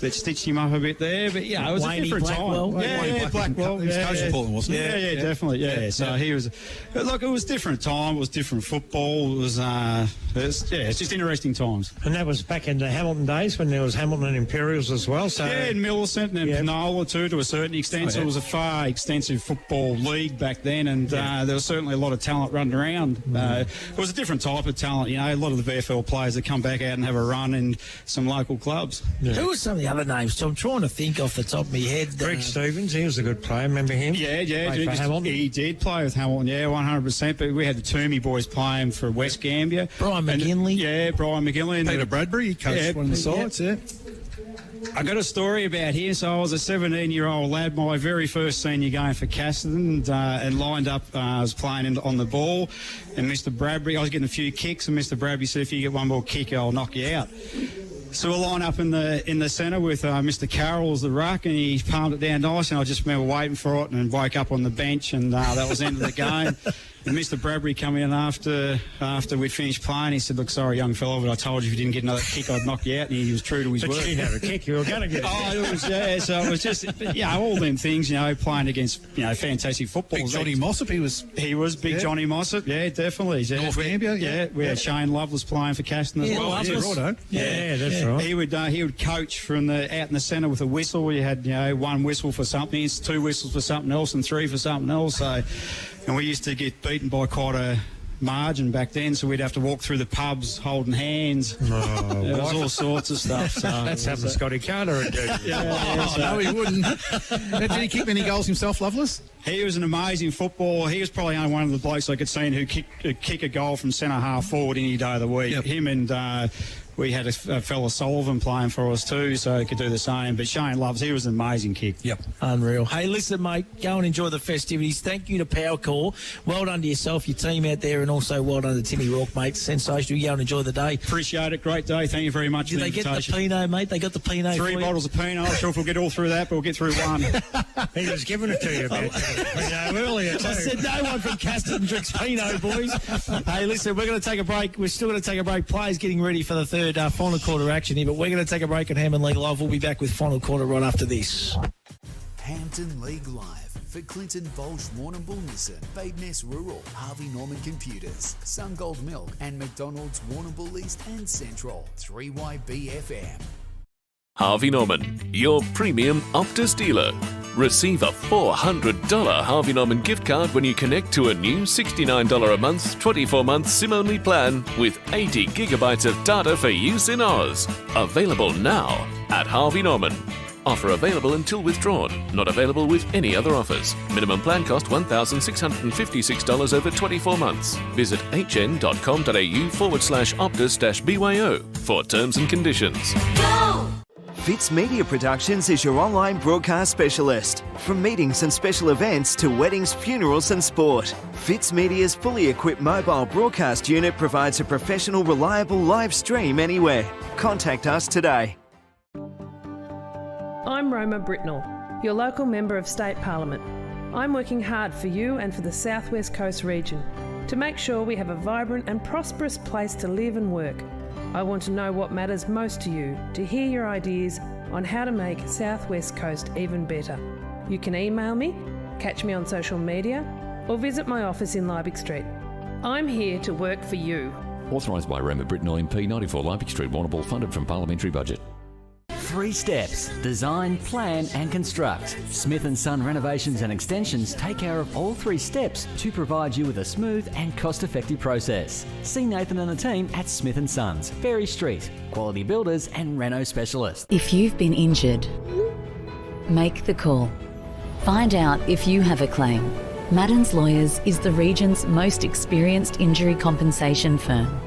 That stitched him up a bit there, but it was a different Blackwell. time. Yeah, Blackwell. He was coaching Portland, wasn't he? Yeah, definitely. Yeah. So he was. Look, it was different time. It was different football. It was. It's just interesting times. And that was back in the Hamilton days when there was Hamilton and Imperials as well. So and Millicent and Penola too, to a certain extent. So it was a far extensive football league back then, and there was certainly a lot of talent running around. It was a different type of talent. A lot of the VFL players that come back out and have a run in some local clubs. Yeah. Who were some of the other names? So I'm trying to think off the top of my head. Greg Stevens, he was a good player. Remember him? Yeah. Hamilton. He did play with Hamilton, 100%. But we had the Toomey boys playing for West Gambia. Brian McGinley. Brian McGinley. Peter Bradbury, he coached one of the sides, I got a story about here. So I was a 17-year-old lad, my very first senior game for Caston, and lined up. I was playing on the ball, and Mr. Bradbury, I was getting a few kicks, and Mr. Bradbury said, if you get one more kick, I'll knock you out. So we'll line up in the centre with Mr. Carroll as the ruck, and he palmed it down nice, and I just remember waiting for it and woke up on the bench, and that was the end of the game. And Mr. Bradbury come in after we'd finished playing. He said, look, sorry, young fellow, but I told you if you didn't get another kick, I'd knock you out. And he was true to his word. But you didn't have a kick. You were going to get a kick. So it was just, all them things, playing against, fantastic football. Big Johnny Mossop, he was big Johnny Mossop, definitely. North Gambia, we had Shane Lovelace playing for Caston as well. That's right. He would coach from out in the centre with a whistle. You had, one whistle for something, two whistles for something else, and three for something else. So, and we used to get beaten by quite a margin back then, so we'd have to walk through the pubs holding hands. There was all sorts of stuff. So that's something Scotty Carter would do. No, he wouldn't. Did he kick many goals himself, Lovelace? He was an amazing footballer. He was probably only one of the blokes I could see who kick a goal from centre half forward any day of the week. Yep. Him and we had a fella Sullivan playing for us too, so he could do the same. But Shane Loves, he was an amazing kick. Yep, unreal. Hey, listen, mate, go and enjoy the festivities. Thank you to Powercore. Well done to yourself, your team out there, and also well done to Timmy Rourke, mate. Sensational. Go and enjoy the day. Appreciate it. Great day. Thank you very much. Did they get the Pinot, mate? They got the Pinot. 3 bottles of Pinot. I'm not sure if we'll get all through that, but we'll get through one. He was giving it to you earlier too. I said no one from Caston drinks Pinot, boys. Hey, listen, we're going to take a break. We're still going to take a break. Players getting ready for the third final quarter action here, but we're going to take a break on Hampden League Live. We'll be back with final quarter right after this. Hampden League Live for Clinton Bolsh, Warrnambool Nissan, Badeness Rural, Harvey Norman Computers, SunGold Milk, and McDonald's Warrnambool East and Central. 3YBFM. Harvey Norman, your premium Optus dealer. Receive a $400 Harvey Norman gift card when you connect to a new $69 a month, 24-month SIM-only plan with 80 gigabytes of data for use in Oz. Available now at Harvey Norman. Offer available until withdrawn. Not available with any other offers. Minimum plan cost $1,656 over 24 months. Visit hn.com.au/Optus-BYO for terms and conditions. Go! Fitz Media Productions is your online broadcast specialist. From meetings and special events to weddings, funerals and sport, Fitz Media's fully equipped mobile broadcast unit provides a professional, reliable live stream anywhere. Contact us today. I'm Roma Britnell, your local Member of State Parliament. I'm working hard for you and for the South West Coast region to make sure we have a vibrant and prosperous place to live and work. I want to know what matters most to you, to hear your ideas on how to make South West Coast even better. You can email me, catch me on social media, or visit my office in Liebig Street. I'm here to work for you. Authorised by Roma Britnell MP, 94 Liebig Street, Warrnambool, funded from parliamentary budget. 3 steps: design, plan and construct. Smith & Son Renovations and Extensions take care of all 3 steps to provide you with a smooth and cost-effective process. See Nathan and the team at Smith & Sons, Ferry Street, quality builders and reno specialists. If you've been injured, make the call. Find out if you have a claim. Madden's Lawyers is the region's most experienced injury compensation firm.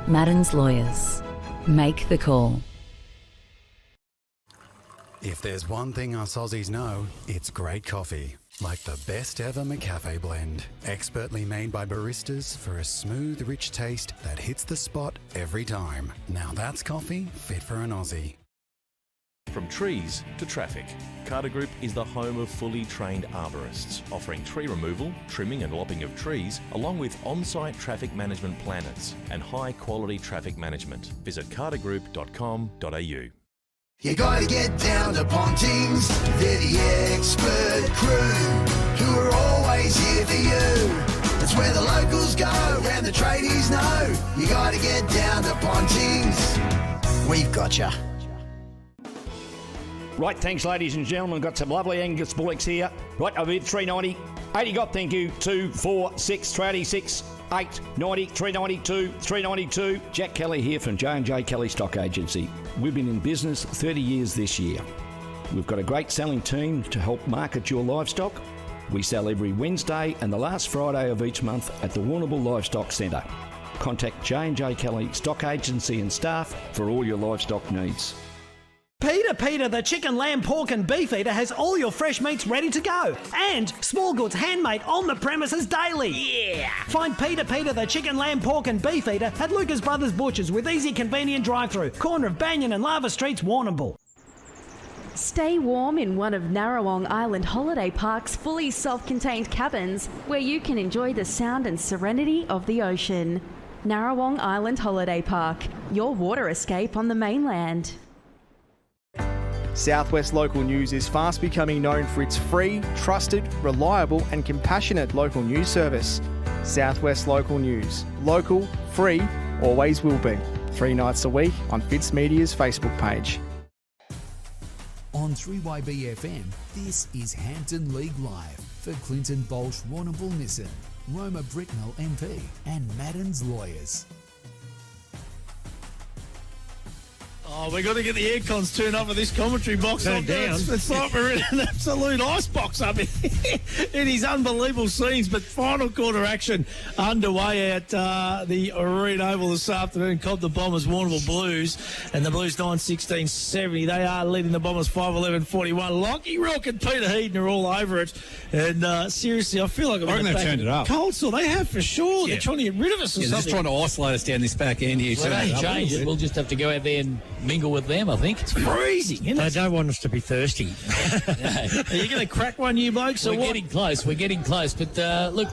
Madden's Lawyers. Make the call. If there's one thing us Aussies know, it's great coffee. like the best ever McCafe blend. Expertly made by baristas for a smooth, rich taste that hits the spot every time. Now that's coffee fit for an Aussie. From trees to traffic, Carter Group is the home of fully trained arborists, offering tree removal, trimming and lopping of trees, along with on-site traffic management planners and high-quality traffic management. Visit cartergroup.com.au. You gotta get down to Pontings, they're the expert crew, who are always here for you. That's where the locals go, and the tradies know. You gotta get down to Pontings, we've got ya. Right, thanks ladies and gentlemen, got some lovely Angus bullocks here. Right, I've hit 390, 80 got, thank you, 2, 4, 6, 386, 8, 90, 392, 392. Jack Kelly here from J&J Kelly Stock Agency. We've been in business 30 years this year. We've got a great selling team to help market your livestock. We sell every Wednesday and the last Friday of each month at the Warrnambool Livestock Centre. Contact J&J Kelly Stock Agency and staff for all your livestock needs. Peter, the chicken, lamb, pork and beef eater has all your fresh meats ready to go. And small goods handmade on the premises daily. Yeah! Find Peter, the chicken, lamb, pork and beef eater at Lucas Brothers Butchers with easy, convenient drive-through. Corner of Banyan and Lava Streets, Warrnambool. Stay warm in one of Narrawong Island Holiday Park's fully self-contained cabins where you can enjoy the sound and serenity of the ocean. Narrawong Island Holiday Park, your water escape on the mainland. Southwest Local News is fast becoming known for its free, trusted, reliable and compassionate local news service. Southwest Local News. Local, free, always will be. 3 nights a week on Fitz Media's Facebook page. On 3YB FM, this is Hampden League Live for Clinton Bolsh Warrnambool Nissan, Roma Bricknell MP and Madden's Lawyers. Oh, we've got to get the air cons turned up at this commentary box. It's like we're in an absolute ice box up here. It is unbelievable scenes, but final quarter action underway at the Arena Oval this afternoon. Cobden Bombers, Warrnambool Blues, and the Blues 9-16-70. They are leading the Bombers 5-11-41. Lockie Rock and Peter Heaton are all over it. And seriously, I feel like I reckon they've turned it up. Cold sore, they have for sure. Yeah. They're trying to get rid of us or they're something. just trying to isolate us down this back end here. Well, they change it. We'll just have to go out there and mingle with them, I think. It's freezing, isn't it? They don't want us to be thirsty. Are you going to crack one, you blokes? We're getting close. But look,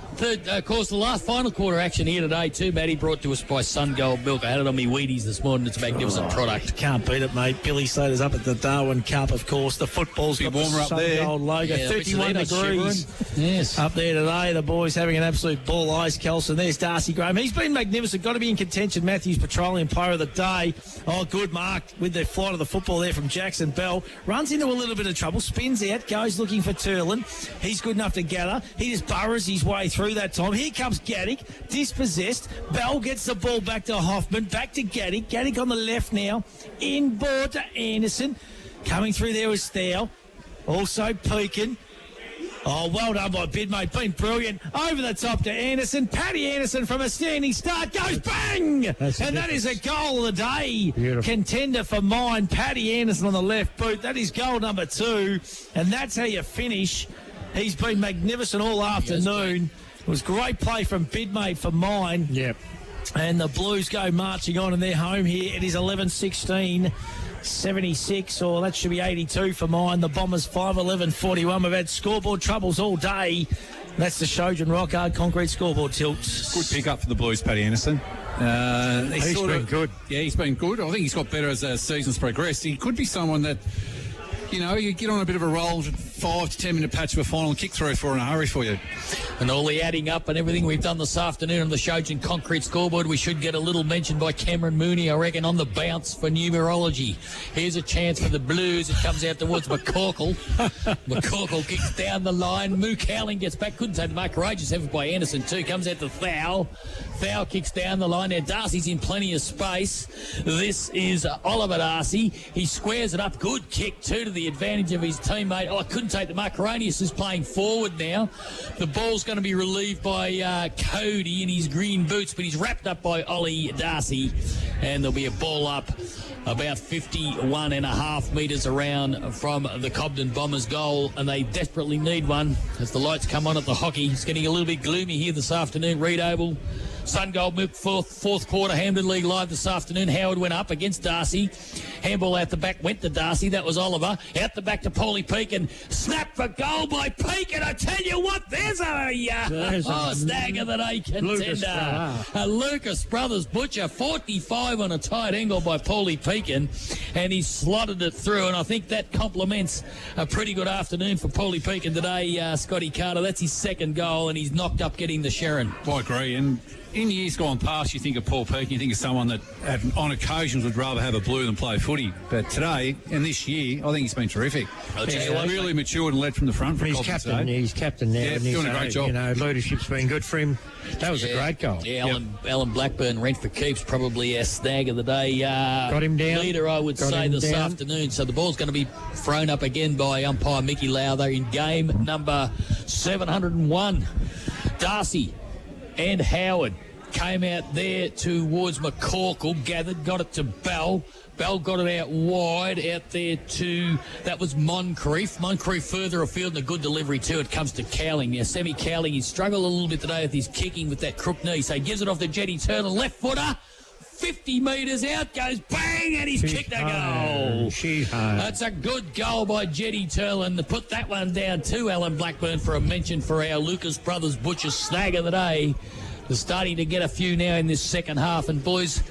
of course, the last final quarter action here today too, Matty, brought to us by Sun Gold Milk. I had it on me Wheaties this morning. It's a magnificent product. Can't beat it, mate. Billy Slater's up at the Darwin Cup, of course. The football's got the Sun Gold logo. Yeah, 31 degrees. Yes. Up there today. The boys having an absolute ball. Ice Kelson. There's Darcy Graham. He's been magnificent. Got to be in contention. Matthews Petroleum Player of the Day. Oh, good mark with the flight of the football there from Jackson Bell. Runs into a little bit of trouble. Spins out. Goes looking for Turlin. He's good enough to gather. He just burrows his way through that time. Here comes Gaddick. Dispossessed. Bell gets the ball back to Hoffman. Back to Gaddick. Gaddick on the left now. Inboard to Anderson. Coming through there is Thao. Also Pekin. Oh, well done by Bidmate. Been brilliant. Over the top to Anderson. Paddy Anderson from a standing start goes bang! And that is a goal of the day. Beautiful. Contender for mine. Paddy Anderson on the left boot. That is goal number 2. And that's how you finish. He's been magnificent all afternoon. It was great play from Bidmate for mine. Yep. And the Blues go marching on and they're home here. It is 11-16. 76, or that should be 82 for mine. The Bombers 5-11-41. We've had scoreboard troubles all day. That's the Shojan Rock Hard Concrete scoreboard tilts. Good pick up for the Blues, Paddy Anderson. He's been good. Yeah, he's been good. I think he's got better as the season's progressed. He could be someone that, you know, you get on a bit of a roll, 5 to 10 minute patch of a final and kick 3 or 4 in a hurry for you. And all the adding up and everything we've done this afternoon on the Shojan Concrete scoreboard, we should get a little mention by Cameron Mooney, I reckon, on the bounce for numerology. Here's a chance for the Blues. It comes out towards McCorkle. McCorkle kicks down the line. Moo Cowling gets back. Couldn't say the mark. Courageous effort by Anderson too. Comes out to Thao. Thao kicks down the line. Now Darcy's in plenty of space. This is Oliver Darcy. He squares it up. Good kick too to the advantage of his teammate. Oh, I couldn't take the mark. Coronius is playing forward now. The ball's going to be relieved by Cody in his green boots, but he's wrapped up by Ollie Darcy, and there'll be a ball up about 51.5 metres around from the Cobden Bombers goal, and they desperately need one as the lights come on at the hockey. It's getting a little bit gloomy here this afternoon. Reed Oval, Sun Gold Milk, fourth quarter, Hampden League Live this afternoon. Howard went up against Darcy. Handball out the back went to Darcy. That was Oliver. Out the back to Paulie Peakin. Snap for goal by Peakin. I tell you what, there's a stag of the day contender. Lucas Brothers Butcher, 45 on a tight angle by Paulie Peakin, and he slotted it through, and I think that complements a pretty good afternoon for Paulie Peakin today, Scotty Carter. That's his second goal, and he's knocked up getting the Sharon. I agree, and in years gone past, you think of Paul Peakin, you think of someone that on occasions would rather have a blue than play footy. But today, and this year, I think he's been terrific. He's really matured and led from the front for He's captain now. Yeah, doing a great job. You know, leadership's been good for him. That was a great goal. Yeah, Alan Blackburn, rent for keeps, probably our snag of the day. Got him down. Leader, I would say, this afternoon. So the ball's going to be thrown up again by umpire Mickey Lowther in game number 701. Darcy and Howard came out there towards McCorkle, gathered, got it to Bell. Bell got it out wide, out there to, that was Moncrief. Moncrief further afield and a good delivery too. It comes to Cowling. Now, Sammy Cowling, he's struggled a little bit today with his kicking with that crook knee, so he gives it off to Jetty Turner, left footer. 50 metres out goes, bang, and he's kicked a goal. That's a good goal by Jetty Turlin to put that one down to Alan Blackburn for a mention for our Lucas Brothers Butcher snag of the day. They're starting to get a few now in this second half. And, boys,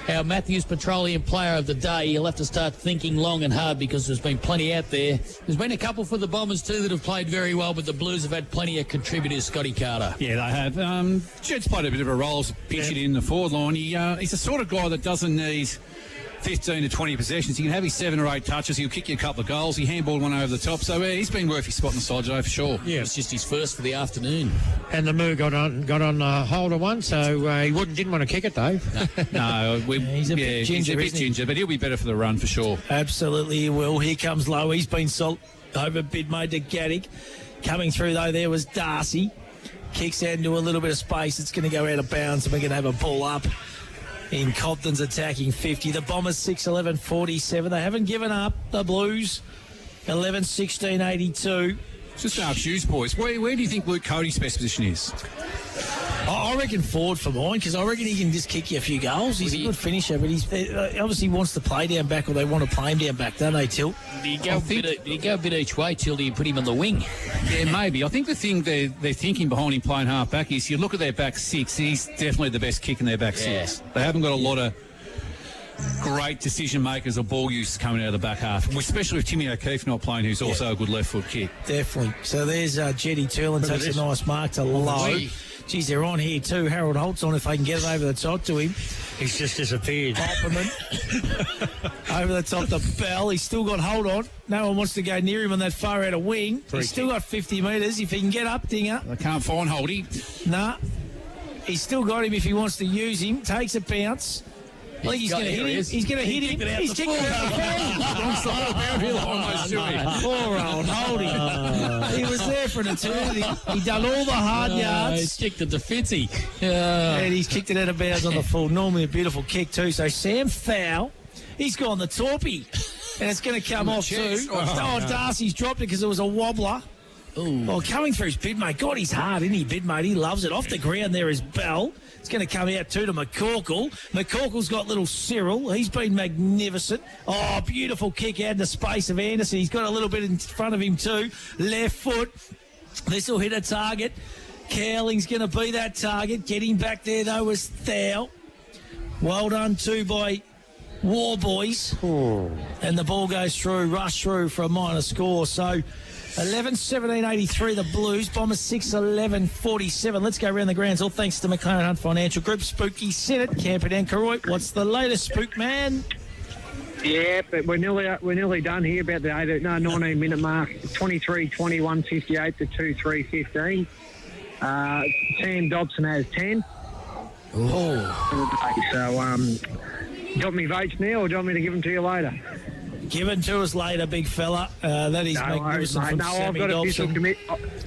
our Matthews Petroleum player of the day, you'll have to start thinking long and hard because there's been plenty out there. There's been a couple for the Bombers too that have played very well, but the Blues have had plenty of contributors, Scotty Carter. Yeah, they have. Jed's played a bit of a role as a pitcher in the forward line. He's the sort of guy that doesn't need 15 to 20 possessions. He can have his 7 or 8 touches. He'll kick you a couple of goals. He handballed one over the top. So he's been worth his spot on the side today for sure. Yeah, it's just his first for the afternoon. And the Moo got on hold of one, so he didn't want to kick it though. No, he's a bit ginger, but he'll be better for the run for sure. Absolutely he will. Here comes Lowe. He's been salt over Bidmade to Gaddick. Coming through though, there was Darcy. Kicks out into a little bit of space. It's going to go out of bounds, and we're going to have a ball up. In Cobden's attacking 50. The Bombers 6-11-47. They haven't given up. The Blues 11-16-82. Just ask you, boys. Where do you think Luke Cody's best position is? I reckon forward for mine, because I reckon he can just kick you a few goals. He's a good finisher, but he obviously wants to play down back, or they want to play him down back, don't they, Tilt? Do you go a bit each way, Tilt? Do you put him on the wing? Yeah, maybe. I think the thing they're thinking behind him playing half back is you look at their back six, he's definitely the best kick in their back six. They haven't got a lot of great decision makers or ball use coming out of the back half, especially with Timmy O'Keefe not playing, who's also a good left foot kick. Definitely. So there's Jetty Turlin, takes a nice mark to Lowe. Geez, they're on here too. Harold Holt's on if they can get it over the top to him. He's just disappeared. Opperman over the top to Bell. He's still got hold on. No one wants to go near him on that far out of wing. He's still got 50 metres. If he can get up, Dinger. They can't find Holdy. Nah. He's still got him if he wants to use him. Takes a bounce. I think he's going to hit him. He's going to hit him. He's kicked it out of the ball. Poor old Holdy. He was there for an eternity. He done all the hard yards. He's kicked it to Fitzy. And he's kicked it out of bounds on the full. Normally a beautiful kick too. So Sam Fowl, he's gone the torpy. And it's going to come off too. Oh, Darcy's dropped it because it was a wobbler. Ooh. Well, coming through his Bidmate. God, he's hard, isn't he, Bidmate? He loves it. Off the ground there is Bell. It's going to come out too to McCorkle. McCorkle's got little Cyril. He's been magnificent. Oh, beautiful kick out in the space of Anderson. He's got a little bit in front of him too. Left foot. This will hit a target. Cowling's going to be that target. Getting back there though was Thou. Well done too by War Boys. And the ball goes through, rush through for a minor score. So 11-17-83 the Blues. Bombers 6-11-47. Let's go around the grounds. All thanks to McLaren Hunt Financial Group. Spooky Senate, Camper and Karoy. What's the latest, Spook Man? Yeah, but we're nearly done here. About the 19-minute mark. 23-21-58 to 2-3-15. Sam Dobson has 10. Oh. So, do you want me votes now, or do you want me to give them to you later? Given to us later, big fella. That is magnificent from Sammy Dobson.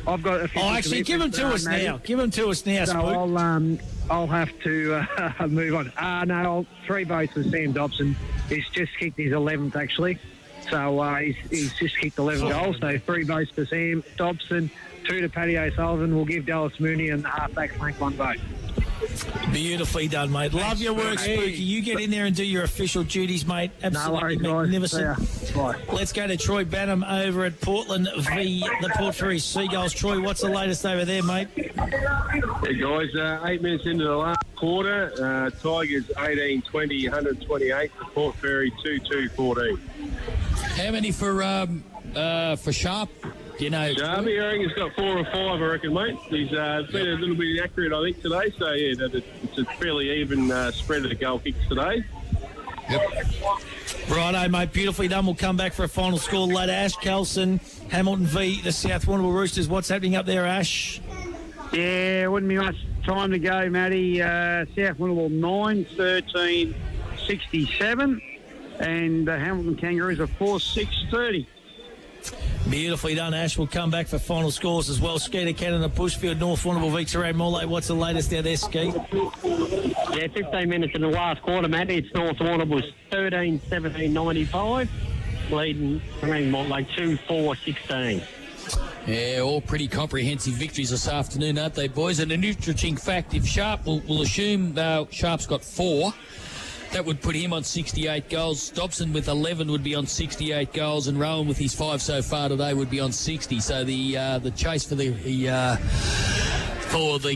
I've got official actually, give them to us now. Give them to us now, So I'll have to move on. No, 3 votes for Sam Dobson. He's just kicked his 11th, actually. So he's just kicked 11 goals. So 3 votes for Sam Dobson, 2 to Paddy O'Sullivan. We'll give Dallas Mooney and the halfback flank 1 vote. Beautifully done, mate. Love your work, Spooky. You get in there and do your official duties, mate. Absolutely magnificent. Let's go to Troy Banham over at Portland v. the Port Fairy Seagulls. Troy, what's the latest over there, mate? Hey, guys. 8 minutes into the last quarter. Tigers 18-20, 128. The Port Fairy 2-2-14. How many for Sharp? You know, Sharpie, I reckon he's got 4 or 5, I reckon, mate. He's been a little bit inaccurate, I think, today. So, yeah, it's a fairly even spread of the goal kicks today. Righto, mate. Beautifully done. We'll come back for a final score later. Ash Kelson, Hamilton v. the South Warrnambool Roosters. What's happening up there, Ash? Yeah, wouldn't be much time to go, Matty. South Warrnambool 9-13-67. And the Hamilton Kangaroos are 4-6-30. Beautifully done, Ash. We'll come back for final scores as well. Skeeter Cannon of Bushfield, North Warrnambool v. Terrain Morley. What's the latest out there, Skeet? Yeah, 15 minutes in the last quarter, Matty. It's North Warrnambool's 13-17-95, leading Terrain Morley 2-4-16. Yeah, all pretty comprehensive victories this afternoon, aren't they, boys? And an interesting fact, if Sharp, we'll assume Sharp's got 4, that would put him on 68 goals. Dobson with 11 would be on 68 goals, and Rowan with his 5 so far today would be on 60. So the chase for the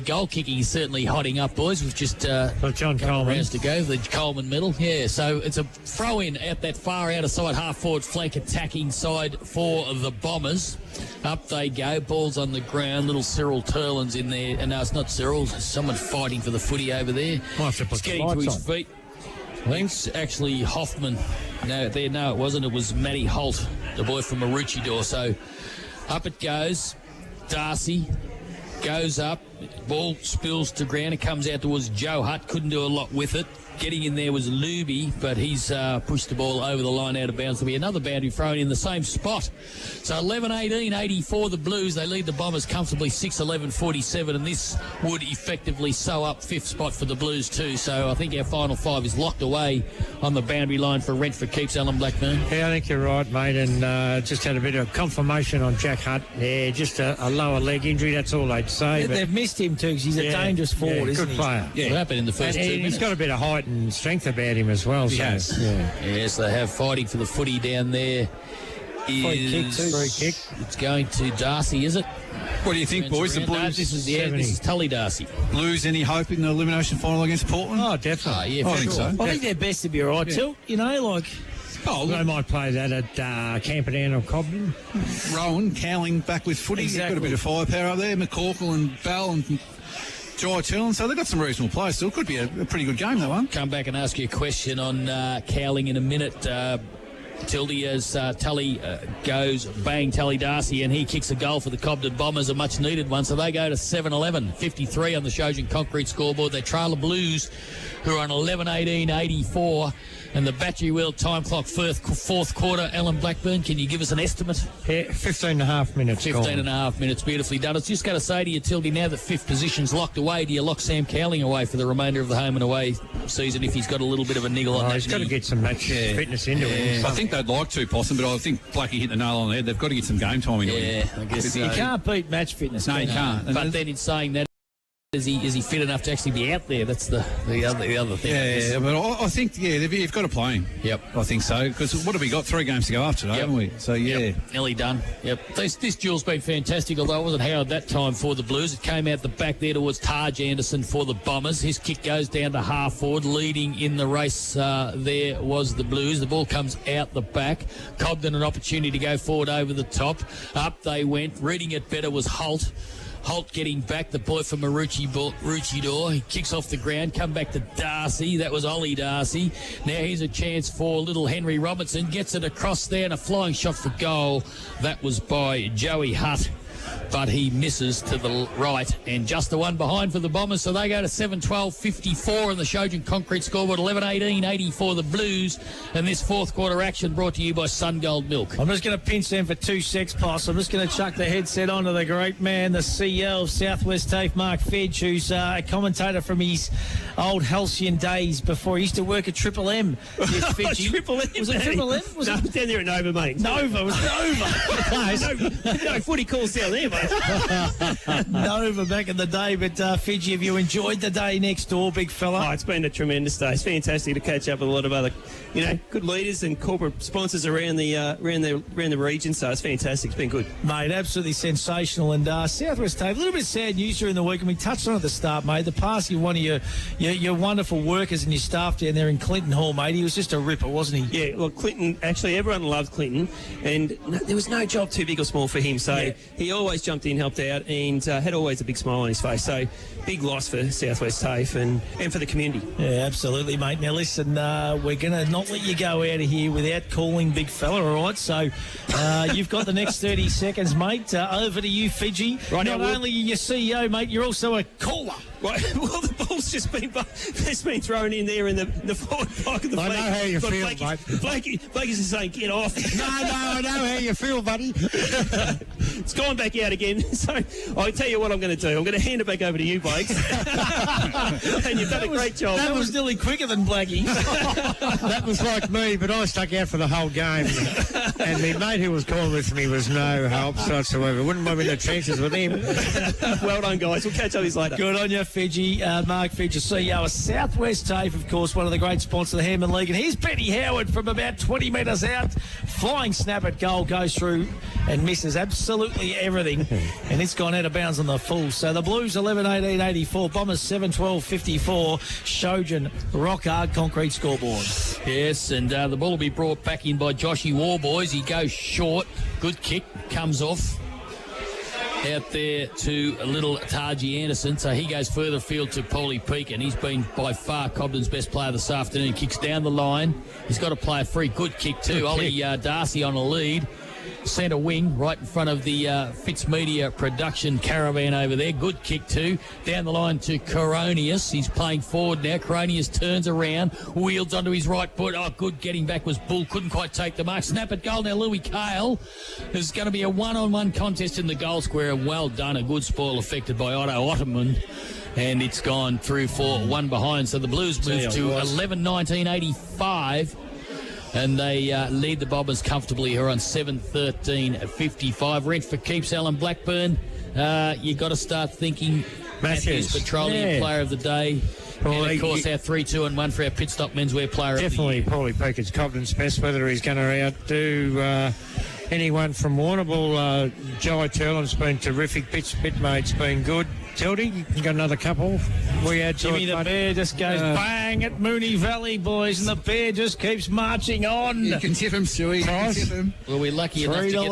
goal kicking is certainly hotting up, boys. We've just John Coleman rounds to go. The Coleman medal, yeah. So it's a throw in at that far outer side, half forward flank attacking side for the Bombers. Up they go, balls on the ground. Little Cyril Turlin's in there, and no, it's not Cyril. Someone fighting for the footy over there. He's getting to his feet. I think it's actually Hoffman. No, it wasn't. It was Matty Holt, the boy from Maroochydore. So up it goes. Darcy goes up. Ball spills to ground. It comes out towards Joe Hutt. Couldn't do a lot with it. Getting in there was Luby, but he's pushed the ball over the line out of bounds. There'll be another boundary thrown in the same spot. So 11-18-84, the Blues. They lead the Bombers comfortably 6-11-47, and this would effectively sew up 5th spot for the Blues too. So I think our final 5 is locked away on the boundary line for rent for keeps, Alan Blackburn. Yeah, I think you're right, mate, and just had a bit of confirmation on Jack Hutt. Yeah, just a lower leg injury, that's all they'd say. Yeah, they've missed him too, because he's a dangerous forward, isn't he? Good player. Yeah, what happened in the first 2 minutes? He's got a bit of height and strength about him as well. He has. Yeah. Yes, they have fighting for the footy down there. Free kick. It's going to Darcy, is it? What do you think, boys? The Blues. This is Tully Darcy. Blues, any hope in the elimination final against Portland? Oh, definitely. Yeah, I think so. I think they're best to be all right, Tilt. You know, like... Oh, they might play that at Hampden or Cobden. Rowan, Cowling back with footy. Exactly. They've got a bit of firepower up there. McCorkle and Bell and Jai Turlin. So they've got some reasonable players still. Could be a pretty good game, that one. Come back and ask you a question on Cowling in a minute. Tildy, as Tully goes bang Tully Darcy, and he kicks a goal for the Cobden Bombers, a much needed one. So they go to 7-11-53 on the Shojan Concrete scoreboard. They trail the Blues, who are on 11-18-84. And the battery wheel time clock fourth quarter. Alan Blackburn, can you give us an estimate? Yeah, 15 and a half minutes. 15 and a half minutes, beautifully done. I was just going to say to you, Tildy, now that 5th position's locked away, do you lock Sam Cowling away for the remainder of the home and away season if he's got a little bit of a niggle on that he's got to get some match fitness into him. I think they'd like to, Possum, but I think Blackie hit the nail on the head. They've got to get some game time into him. I guess so. You can't beat match fitness. No, you can't. But then in saying that, is he fit enough to actually be out there? That's the other thing. Yeah, but I think, you've got to play him. Yep. I think so, because what have we got? 3 games to go after today, haven't we? So, nearly done. Yep. This duel's been fantastic, although it wasn't Howard that time for the Blues. It came out the back there towards Taj Anderson for the Bombers. His kick goes down to half forward. Leading in the race there was the Blues. The ball comes out the back. Cobden an opportunity to go forward over the top. Up they went. Reading it better was Holt. Holt getting back, the boy from Maroochydore. He kicks off the ground, come back to Darcy. That was Ollie Darcy. Now here's a chance for little Henry Robertson. Gets it across there and a flying shot for goal. That was by Joey Hutt. but he misses to the right, and just the one behind for the Bombers, so they go to 7-12-54 on the Shojan Concrete scoreboard, 11-18-80 for the Blues, and this fourth quarter action brought to you by Sun Gold Milk. I'm just going to pinch them for 2 secs, Poss. I'm just going to chuck the headset onto the great man, the CEO of Southwest TAFE, Mark Fedge, who's a commentator from his old halcyon days before he used to work at Triple M. Yes, Fedge. Triple M? Was it Triple M? Was no, it? Down there at Nova, mate. Nova, it was Nova. no footy calls down there, mate. Nova back in the day, but Fidji, have you enjoyed the day next door, big fella? Oh, it's been a tremendous day. It's fantastic to catch up with a lot of other, good leaders and corporate sponsors around the region. So it's fantastic. It's been good, mate. Absolutely sensational. And Southwest TAFE, a little bit of sad news during the week, and we touched on it at the start, mate. The passing of one of your wonderful workers and your staff down there in Clinton Hall, mate. He was just a ripper, wasn't he? Yeah. Well, Clinton. Actually, everyone loved Clinton, and there was no job too big or small for him. So he always jumped in, helped out, and had always a big smile on his face. So big loss for Southwest TAFE and for the community. Yeah, absolutely, mate. Now listen, we're going to not let you go out of here without calling big fella, all right? So you've got the next 30 seconds, mate. Over to you, Fidji. Right not now, only are you your CEO, mate, you're also a caller. Well, the ball's just been thrown in there in the forward pocket. I know how you feel, mate. Blakey's just saying, get off. No, I know how you feel, buddy. It's gone back out again. So I'll tell you what I'm going to do. I'm going to hand it back over to you, Blake. And you've done a great job. That was nearly quicker than Blakey. That was like me, but I stuck out for the whole game. And the mate who was calling with me was no help whatsoever. Wouldn't want me in the trenches with him. Well done, guys. We'll catch up with you later. Good on you, Fidji. Mark Fidge, CEO of Southwest TAFE, of course, one of the great sponsors of the Hampden League. And here's Benny Howard from about 20 metres out. Flying snap at goal, goes through and misses absolutely everything. And it's gone out of bounds on the full. So the Blues 11-18-84, Bombers 7-12-54, Shojan rock hard concrete scoreboard. Yes, and the ball will be brought back in by Joshy Warboys. He goes short. Good kick. Comes off. Out there to a little Taji Anderson, so he goes further afield to Paulie Peake, and he's been by far Cobden's best player this afternoon. Kicks down the line. He's got to play a free. Good kick too. Good Ollie Darcy on a lead. Centre wing, right in front of the Fitz Media production caravan over there. Good kick too. Down the line to Coronius. He's playing forward now. Coronius turns around, wheels onto his right foot. Oh, good. Getting back was Bull. Couldn't quite take the mark. Snap at goal now. Louis Cale. There's going to be a one-on-one contest in the goal square. Well done. A good spoil affected by Otto Ottoman. And it's gone through for one behind. So the Blues move to 11-19-85. And they lead the Bombers comfortably here on 7-13-55. Rent for keeps Alan Blackburn. You've got to start thinking Matthews Petroleum Player of the Day. Well, and, of course, our 3-2-1 for our pit stop menswear player definitely of the year. Paulie Peake is Cobden's best. Whether he's going to outdo anyone from Warrnambool, Jai Turlin's been terrific. Bitmate's been good. Tildy, you can get another couple. We had to Jimmy the Bear just goes bang at Moonee Valley, boys, and the Bear just keeps marching on. You can tip him, Stewie. You can tip him. Well, we're lucky enough to get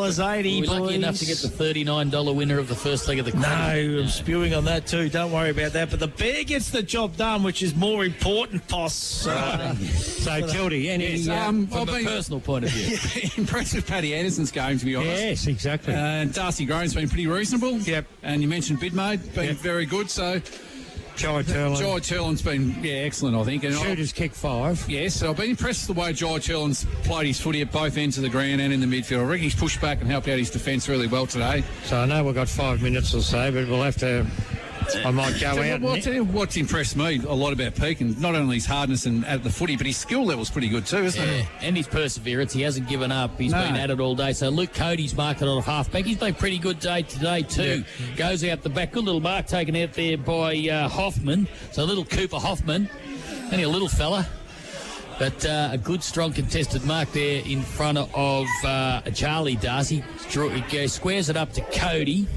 the $39 winner of the first leg of the quarter. No, I'm spewing on that too. Don't worry about that. But the Bear gets the job done, which is more important, Poss. So, Tildy, from a personal point of view. Impressed with Paddy Anderson's game, to be honest. Yes, exactly. And Darcy Grone's been pretty reasonable. Yep. And you mentioned Bidmade being very good, so Jai Turlin's been excellent, I think. And Shooters kick 5. Yes, so I've been impressed with the way Jai Turlin's played his footy at both ends of the ground and in the midfield. I reckon he's pushed back and helped out his defence really well today. So I know we've got 5 minutes or so, but we'll have to. I might go out. I'll tell you what's impressed me a lot about Peake, and not only his hardness and at the footy, but his skill level's pretty good too, isn't it? And his perseverance. He hasn't given up. He's been at it all day. So Luke Cody's marked it on halfback. He's been pretty good day today too. Yeah. Goes out the back. Good little mark taken out there by Hoffman. So little Cooper Hoffman. Only a little fella. But a good, strong contested mark there in front of Charlie Darcy. Squares it up to Cody.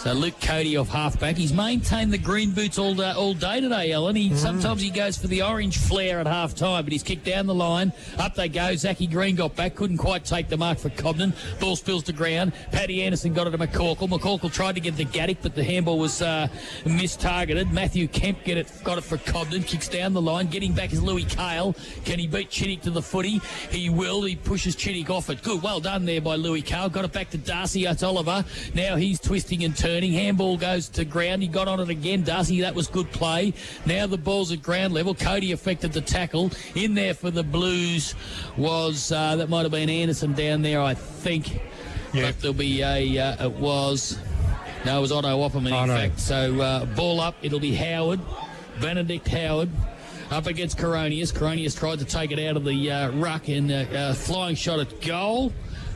So Luke Cody off halfback. He's maintained the green boots all day today, Alan. Sometimes he goes for the orange flare at half time, but he's kicked down the line. Up they go. Zachy Green got back. Couldn't quite take the mark for Cobden. Ball spills to ground. Paddy Anderson got it to McCorkle. McCorkle tried to get the Gaddick, but the handball was mistargeted. Matthew Kemp got it for Cobden. Kicks down the line. Getting back is Louis Cale. Can he beat Chittick to the footy? He will. He pushes Chittick off it. Good. Well done there by Louis Cale. Got it back to Darcy. That's Oliver. Now he's twisting and turning. Handball goes to ground. He got on it again, Darcy. That was good play. Now the ball's at ground level. Cody affected the tackle. In there for the Blues was, that might have been Anderson down there, I think. Yeah. But there'll be it was Otto Opperman, in fact. So ball up. It'll be Howard. Benedict Howard. Up against Coronius. Coronius tried to take it out of the ruck and flying shot at goal,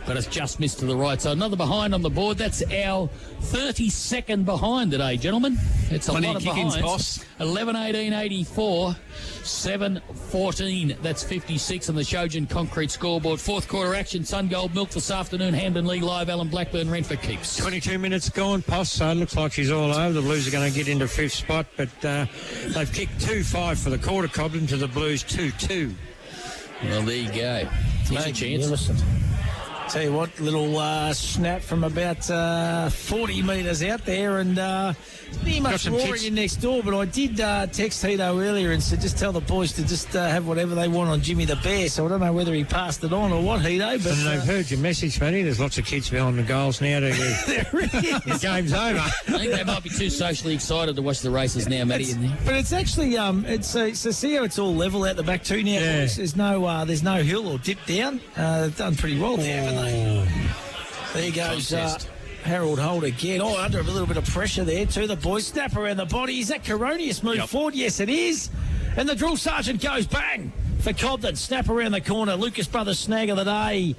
but it's just missed to the right. So another behind on the board. That's our 32nd behind today, gentlemen. It's a lot of behinds. Boss. 11-18-84, 7-14. That's 56 on the Shojin Concrete scoreboard. Fourth quarter action. Sun Gold Milk this afternoon. Hampden League Live. Alan Blackburn, Renfrew keeps. 22 minutes gone, Poss. So it looks like she's all over. The Blues are going to get into fifth spot, but they've kicked 2-5 for the quarter. Cobden to the Blues 2-2. Well, there you go. Here's a chance. Tell you what, little snap from about 40 metres out there, and pretty much roaring in next door. But I did text Tito earlier and said, just tell the boys to just have whatever they want on Jimmy the Bear. So I don't know whether he passed it on or what, Tito. But and they've heard your message, Matty. There's lots of kids behind the goals now. The game's over. I think they might be too socially excited to watch the races now, Matty. But it's actually so see how it's all level out the back too now. Yeah. There's no hill or dip down. They've done pretty well there, haven't they? There goes Harold Holt again. Under a little bit of pressure there to the boys. Snap around the body. Is that Coronius move forward? Yes, it is. And the drill sergeant goes bang for Cobden. Snap around the corner. Lucas Brothers snag of the day.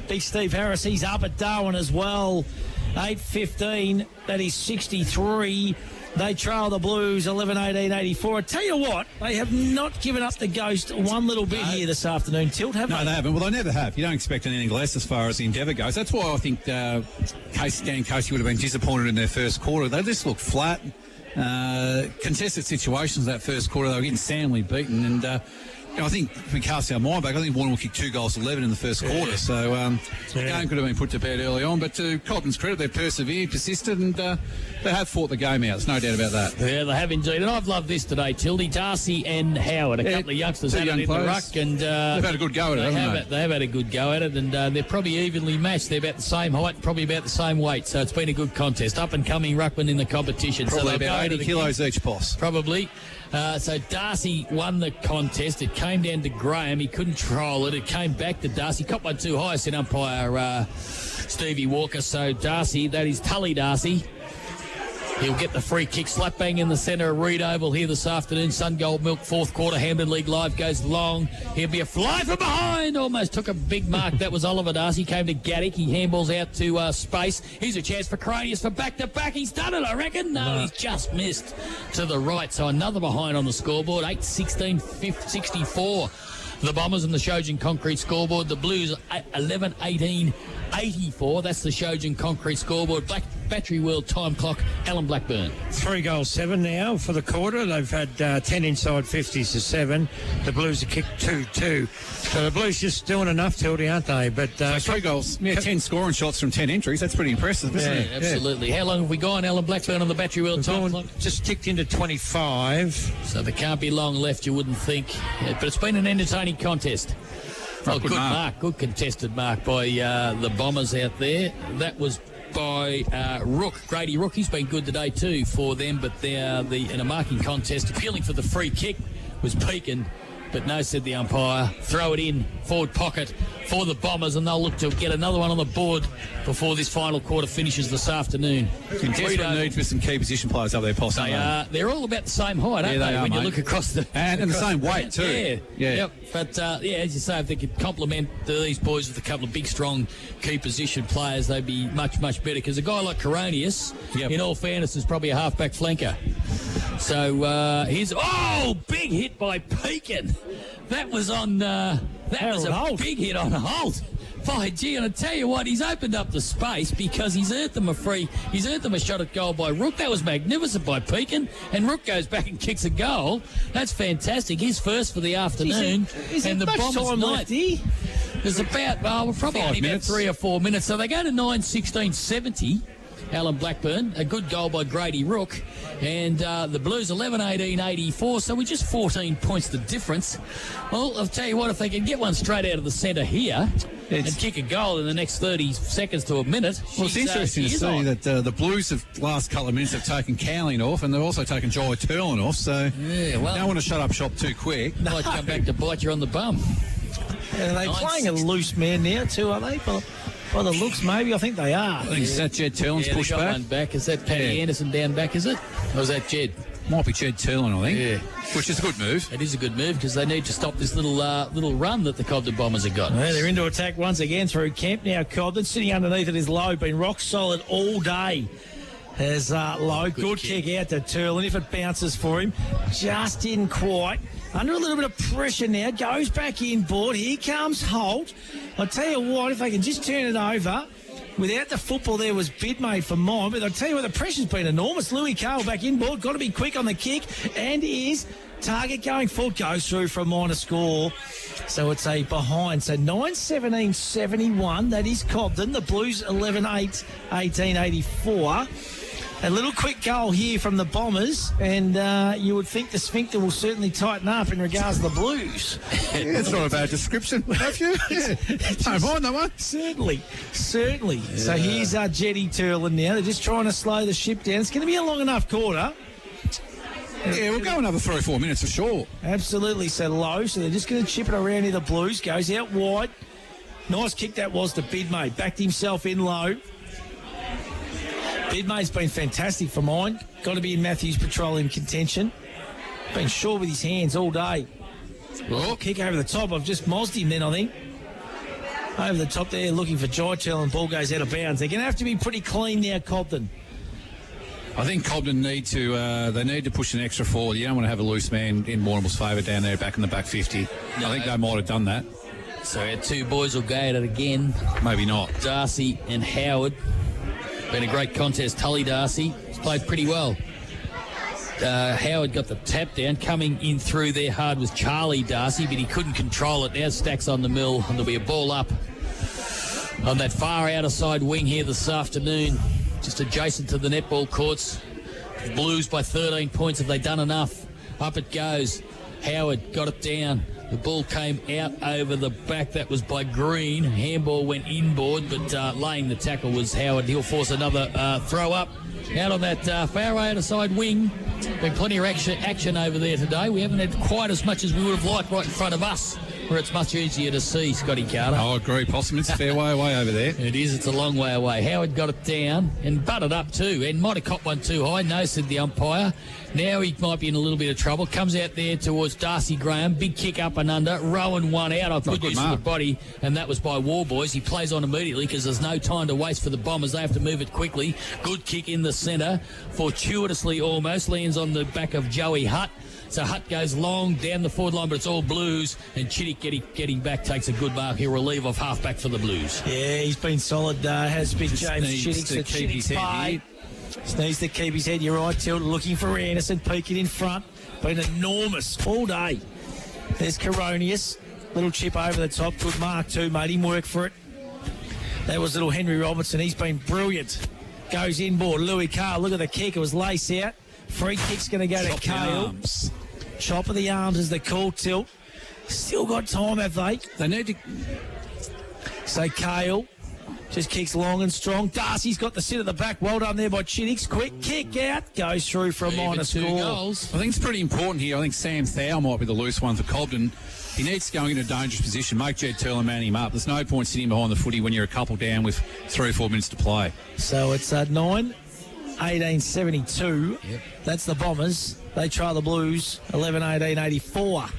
Big Steve Harris, he's up at Darwin as well. 8:15. That is 63. They trail the Blues 11-18-84. I tell you what, they have not given up the ghost one little bit here this afternoon. Tilt, have they? No, they haven't. Well, they never have. You don't expect anything less as far as the endeavour goes. That's why I think Dan Casey would have been disappointed in their first quarter. They just looked flat. Contested situations that first quarter, they were getting soundly beaten. And I think if we cast our mind back, I think Warrnambool kicked 2 goals 11 in the first quarter. So the game could have been put to bed early on. But to Cobden's credit, they've persevered, persisted, and they have fought the game out. There's no doubt about that. Yeah, they have indeed. And I've loved this today, Tildy. Darcy and Howard, a couple of youngsters had it in the ruck. And they've had a good go at it, haven't they? They have had a good go at it, and they're probably evenly matched. They're about the same height, probably about the same weight. So it's been a good contest. Up-and-coming ruckman in the competition. Probably so about 80 kilos each, boss. Probably. So Darcy won the contest. It came down to Graham. He couldn't troll it. It came back to Darcy. Caught one too high, said umpire Stevie Walker. So Darcy, that is Tully Darcy. He'll get the free kick. Slap bang in the centre of Reed Oval here this afternoon. Sun Gold Milk, fourth quarter. Hampden League Live goes long. He'll be a fly from behind. Almost took a big mark. That was Oliver Darcy. Came to Gaddick. He handballs out to space. Here's a chance for Coronius for back-to-back. He's done it, I reckon. No, he's just missed to the right. So another behind on the scoreboard. 8-16, 64. The Bombers and the Shojin Concrete scoreboard. The Blues 11-18-84. That's the Shojin Concrete scoreboard. Battery World time clock. Alan Blackburn. 3 goals 7 now for the quarter. They've had 10 inside 50s to 7. The Blues have kicked 2-2. So the Blues just doing enough, Tildy, aren't they? But 3 goals. 10 scoring shots from 10 entries. That's pretty impressive, isn't it? Absolutely. How long have we gone, Alan Blackburn, on the Battery World time clock? Just ticked into 25. So there can't be long left, you wouldn't think. But it's been an entertaining contest. Oh, good mark. Good contested mark by the Bombers out there. That was by Rook. Grady Rook. He's been good today too for them, but they're in a marking contest. Appealing for the free kick was Pekin, but no, said the umpire. Throw it in, forward pocket for the Bombers, and they'll look to get another one on the board before this final quarter finishes this afternoon. In desperate need for some key position players up there, possibly. They're all about the same height, aren't they? When you look across the... And the same weight too. Yeah. Yep. But, as you say, if they could complement these boys with a couple of big, strong key position players, they'd be much, much better. Because a guy like Coronius, in all fairness, is probably a halfback flanker. So here's... Oh, big hit by Pekin. That was on That was a big hit on Holt. By gee, and I tell you what, he's opened up the space because he's earned them a shot at goal by Rook. That was magnificent by Pekin, and Rook goes back and kicks a goal. That's fantastic. His first for the afternoon. And the Bombers night. There's about, we're probably only about 3 or 4 minutes. So they go to 9-16-70. Alan Blackburn, a good goal by Grady Rook, and the Blues 11-18-84, so we're just 14 points the difference. Well, I'll tell you what, if they can get one straight out of the centre here and kick a goal in the next 30 seconds to a minute. Well, it's interesting to see that the Blues have last couple of minutes have taken Cowling off, and they've also taken Jai Turlin off, so don't want to shut up shop too quick. Might come back to bite you on the bum. Are they playing a loose man now too, are they? By the looks, maybe. I think they are. I think is that Jed Turlin's push got back? One back. Is that Paddy Anderson down back, is it? Or is that Jed? Might be Jed Turlin, I think. Yeah. Which is a good move. It is a good move because they need to stop this little run that the Cobden Bombers have got. Well, they're into attack once again through camp now. Cobden sitting underneath it is Lowe, been rock solid all day. As Lowe, good kick out to Turlin. If it bounces for him, just didn't quite. Under a little bit of pressure now, goes back inboard. Here comes Holt. I'll tell you what, if they can just turn it over. Without the football, there was bid made for mine, but I'll tell you what, the pressure's been enormous. Louis Carroll back inboard, got to be quick on the kick, and is target going forward, goes through for a minor score. So it's a behind. So 9-17-71, that is Cobden. The Blues 11-8-18-84. A little quick goal here from the Bombers, and you would think the sphincter will certainly tighten up in regards to the Blues. That's not a bad description, have you? Yeah. Don't mind that one. Certainly. Yeah. So here's Jetty Turlin now. They're just trying to slow the ship down. It's going to be a long enough quarter. Yeah, we'll go another 3 or 4 minutes for sure. Absolutely. So Low, so they're just going to chip it around here. The Blues goes out wide. Nice kick that was to Bidmay. Backed himself in low. Bidmay's been fantastic for mine. Got to be in Matthews Petroleum contention. Been sure with his hands all day. Oh, kick over the top. I've just mozzed him then, I think. Over the top there, looking for Jai Turlin. Ball goes out of bounds. They're going to have to be pretty clean now, Cobden. I think Cobden need to push an extra forward. You don't want to have a loose man in Warrnambool's favour down there back in the back 50. No. I think they might have done that. So our two boys will go at it again. Maybe not. Darcy and Howard. Been a great contest. Tully Darcy has played pretty well. Howard got the tap down. Coming in through there hard was Charlie Darcy, but he couldn't control it. Now Stacks on the mill, and there'll be a ball up on that far outer side wing here this afternoon, just adjacent to the netball courts. Blues by 13 points. Have they done enough? Up it goes. Howard got it down. The ball came out over the back. That was by Green. Handball went inboard, but laying the tackle was Howard. He'll force another throw up. Out on that far outer side wing. Been plenty of action over there today. We haven't had quite as much as we would have liked right in front of us, where it's much easier to see, Scotty Carter. I agree, Possum. It's a fair way away over there. It is. It's a long way away. Howard got it down and butted up too, and might have caught one too high. No, said the umpire. Now he might be in a little bit of trouble. Comes out there towards Darcy Graham. Big kick up and under. Rowan one out. I've put use of the body, and that was by War Boys. He plays on immediately because there's no time to waste for the Bombers. They have to move it quickly. Good kick in the centre. Fortuitously almost. Lands on the back of Joey Hutt. So Hutt goes long down the forward line, but it's all Blues. And Chittick getting back takes a good mark. He'll relieve off half-back for the Blues. Yeah, he's been solid. Has big James Chittick. To keep his head. Just needs to keep his head. You're right, Tilt. Looking for Anderson. Peeking in front. Been enormous all day. There's Coronius. Little chip over the top. Good mark too. Made him work for it. That was little Henry Robertson. He's been brilliant. Goes inboard. Louis Carr. Look at the kick. It was lace out. Free kick's going to go to Cale. Chop of the arms is the call, Tilt. Still got time, have they? They need to... So Cale just kicks long and strong. Darcy's got the sit at the back. Well done there by Chittick. Quick kick out. Goes through for a minor score. Goals. I think it's pretty important here. I think Sam Thau might be the loose one for Cobden. He needs to go in a dangerous position. Make Jed Turlin man him up. There's no point sitting behind the footy when you're a couple down with 3 or 4 minutes to play. So it's 9-18-72. Yep. That's the Bombers. They trail the Blues 11-18-84.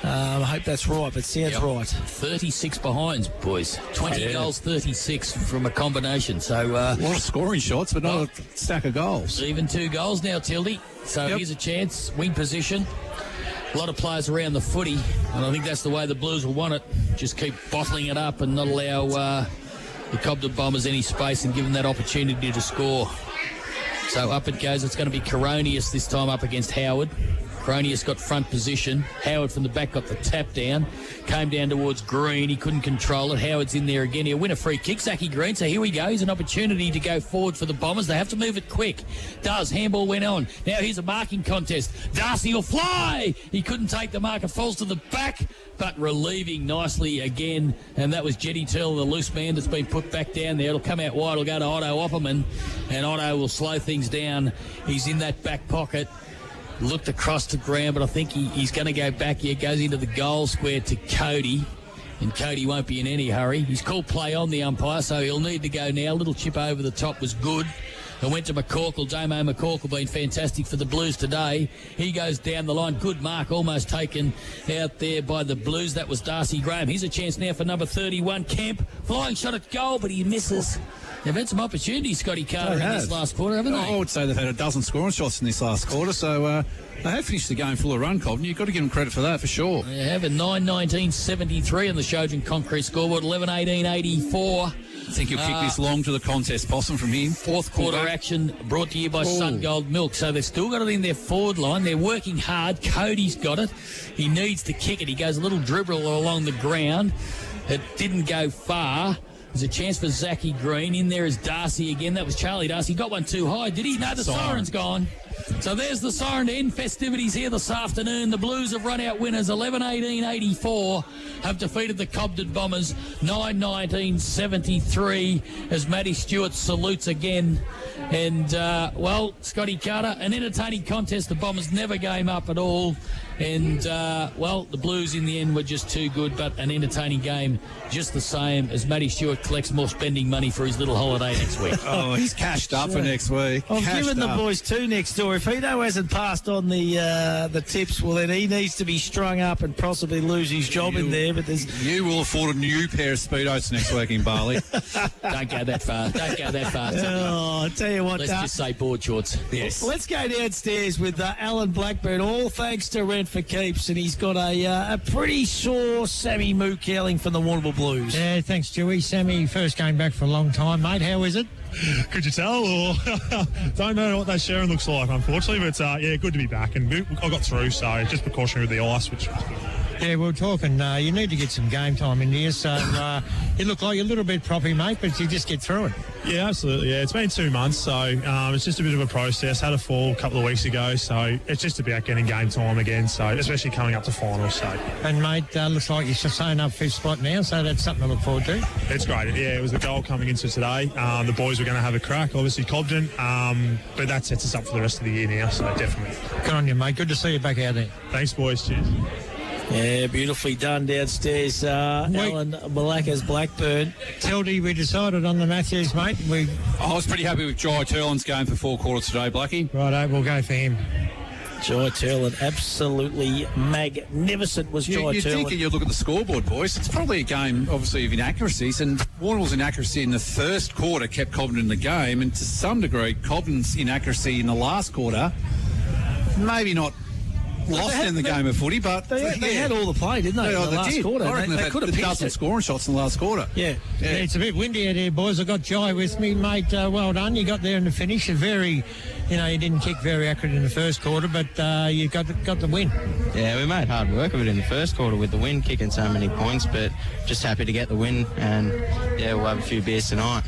I hope that's right, but sounds right. 36 behinds, boys. 20 goals, 36 from a combination. So a lot of scoring shots, but not a stack of goals. Even 2 goals now, Tildy. So here's a chance. Wing position. a lot of players around the footy, and I think that's the way the Blues will want it. Just keep bottling it up and not allow the Cobden Bombers any space and give them that opportunity to score. So up it goes. It's going to be Coronius this time up against Howard. Coronius got front position. Howard from the back got the tap down. Came down towards Green. He couldn't control it. Howard's in there again. He'll win a free kick, Zachy Green. So here we go. Here's an opportunity to go forward for the Bombers. They have to move it quick. Does. Handball went on. Now here's a marking contest. Darcy will fly. He couldn't take the marker. Falls to the back, but relieving nicely again. And that was Jetty Turl, the loose man that's been put back down there. It'll come out wide. It'll go to Otto Opperman. And Otto will slow things down. He's in that back pocket. Looked across the ground, but I think he's going to go back here. Goes into the goal square to Cody, and Cody won't be in any hurry. He's called play on the umpire, so he'll need to go now. Little chip over the top was good. And went to McCorkle. Damo McCorkle been fantastic for the Blues today. He goes down the line. Good mark, almost taken out there by the Blues. That was Darcy Graham. Here's a chance now for number 31, Kemp. Flying shot at goal, but he misses. They've had some opportunities, Scotty Carter, in this last quarter, haven't they? I would say they've had a dozen scoring shots in this last quarter, so they have finished the game full of run, Cobden. You've got to give them credit for that, for sure. They have a 9-19-73 on the Showden Concrete scoreboard, 11-18-84. I think he'll kick this long to the contest, Possum, from him. Fourth quarter action brought to you by Sun Gold Milk. So they've still got it in their forward line. They're working hard. Cody's got it. He needs to kick it. He goes a little dribble along the ground. It didn't go far. There's a chance for Zachy Green. In there is Darcy again. That was Charlie Darcy. Got one too high, did he? No, the siren's gone. So there's the siren to end festivities here this afternoon. The Blues have run out winners 11-18-84, have defeated the Cobden Bombers 9-19-73 as Matty Stewart salutes again. And, well, Scotty Carter, an entertaining contest. The Bombers never game up at all. And, well, the Blues in the end were just too good, but an entertaining game just the same as Matty Stewart collects more spending money for his little holiday next week. Oh, he's cashed up for next week. I've Cashed given the up. boys two next door. If Hito hasn't passed on the tips, well, then he needs to be strung up and possibly lose his job in there. But You will afford a new pair of Speedos next week in Bali. Don't go that far. Don't go that far. Oh, I tell you what. Let's just say board shorts. Yes. Let's go downstairs with Alan Blackburn, all thanks to Rent for Keeps, and he's got a pretty sore Sammy Mookelling from the Warrnambool Blues. Yeah, thanks, Dewey. Sammy, first came back for a long time, mate. How is it? Could you tell? Or don't know what that sharing looks like, unfortunately. But yeah, good to be back, and I got through. So just precautionary with the ice, which. Yeah, we were talking, you need to get some game time in here, so you look like you're a little bit proppy, mate, but you just get through it. Yeah, absolutely. Yeah, it's been 2 months, so it's just a bit of a process. Had a fall a couple of weeks ago, so it's just about getting game time again, so especially coming up to finals. So. And, mate, looks like you're staying up fifth spot now, so that's something to look forward to. It's great. Yeah, it was the goal coming into today. The boys were going to have a crack, obviously Cobden, but that sets us up for the rest of the year now, so definitely. Good on you, mate. Good to see you back out there. Thanks, boys. Cheers. Yeah, beautifully done downstairs. Alan Malacca's Blackburn. Tildy, we decided on the Matthews, mate. I was pretty happy with Jai Turlin's game for 4 quarters today, Blackie. Righto, we'll go for him. Jai Turlin, absolutely magnificent was Jai You think Turlin. you look at the scoreboard, boys. It's probably a game, obviously, of inaccuracies, and Warrnambool's inaccuracy in the first quarter kept Cobden in the game, and to some degree, Cobden's inaccuracy in the last quarter, maybe not lost in the game of footy, but they had all the play, didn't they? In the last did. quarter. I reckon They could have a pitched dozen it. scoring shots in the last quarter. Yeah. Yeah, it's a bit windy out here, boys. I've got Jai with me, mate. Well done. You got there in the finish. You didn't kick very accurate in the first quarter, but you got the win. Yeah, we made hard work of it in the first quarter with the win, kicking so many points, but just happy to get the win, and yeah, we'll have a few beers tonight.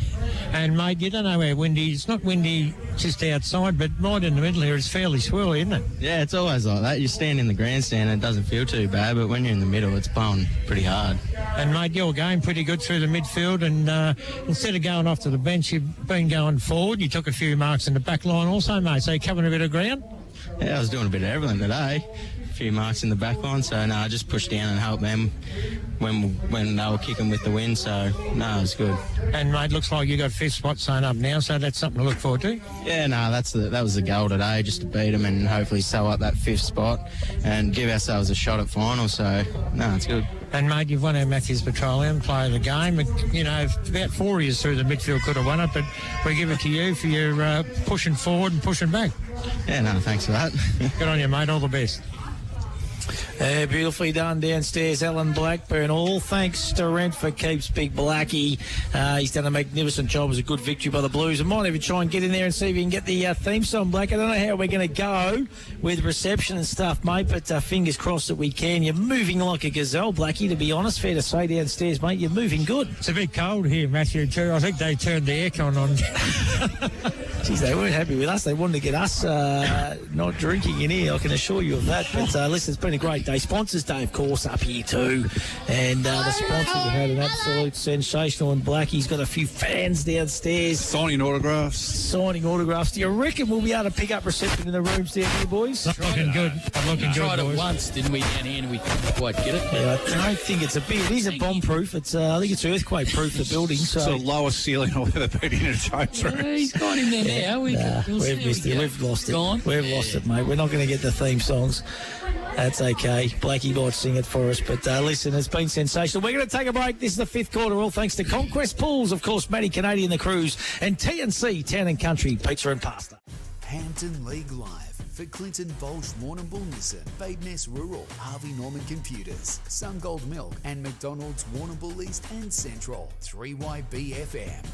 And, mate, you don't know how windy. It's not windy just outside, but right in the middle here, it's fairly swirly, isn't it? Yeah, it's always like that. You stand in the grandstand and it doesn't feel too bad, but when you're in the middle, it's blowing pretty hard. And, mate, your game pretty good through the midfield, and instead of going off to the bench, you've been going forward. You took a few marks in the back line also, mate, so you're covering a bit of ground? Yeah, I was doing a bit of everything today. A few marks in the back line, so no, I just pushed down and helped them when they were kicking with the win, so no, it was good. And, mate, looks like you got fifth spot signed up now, so that's something to look forward to. Yeah, no, that was the goal today, just to beat them and hopefully sew up that fifth spot and give ourselves a shot at final, so no, it's good. And, mate, you've won our Matthews Petroleum Player of the Game. You know, about 4 years through the midfield could have won it, but we give it to you for your pushing forward and pushing back. Yeah, no, thanks for that. Good on you, mate. All the best. Beautifully done downstairs, Alan Blackburn. All thanks to Rentford keeps Big Blackie. He's done a magnificent job. It was a good victory by the Blues. I might even try and get in there and see if you can get the theme song, Black. I don't know how we're going to go with reception and stuff, mate, but fingers crossed that we can. You're moving like a gazelle, Blackie, to be honest. Fair to say downstairs, mate, you're moving good. It's a bit cold here, Matthew, too. I think they turned the aircon on. Jeez, they weren't happy with us. They wanted to get us not drinking in here, I can assure you of that. But listen, it's been a great day. Sponsors Day, of course, up here too. And the sponsors have had an absolute sensational. And Blackie's got a few fans downstairs. Signing autographs. Do you reckon we'll be able to pick up reception in the rooms down here, boys? Looking good. We tried it once, didn't we, down here, and we couldn't quite get it. Yeah, I don't think it's it is a bomb-proof. It's I think it's earthquake-proof, the building. So. It's the lowest ceiling I've ever been in a change room. He's got him there now. We've missed it. We've lost it. We've lost it, mate. We're not going to get the theme songs. That's okay. Blackie might sing it for us. But listen, it's been sensational. We're going to take a break. This is the fifth quarter, all thanks to Conquest Pools, of course, Matty Canadian The Cruise, and TNC, Town and Country, Pizza and Pasta. Hampden League Live for Clinton Bolsh Warrnambool Nissan, Badeness Rural, Harvey Norman Computers, Sungold Milk, and McDonald's Warrnambool East and Central. 3YBFM.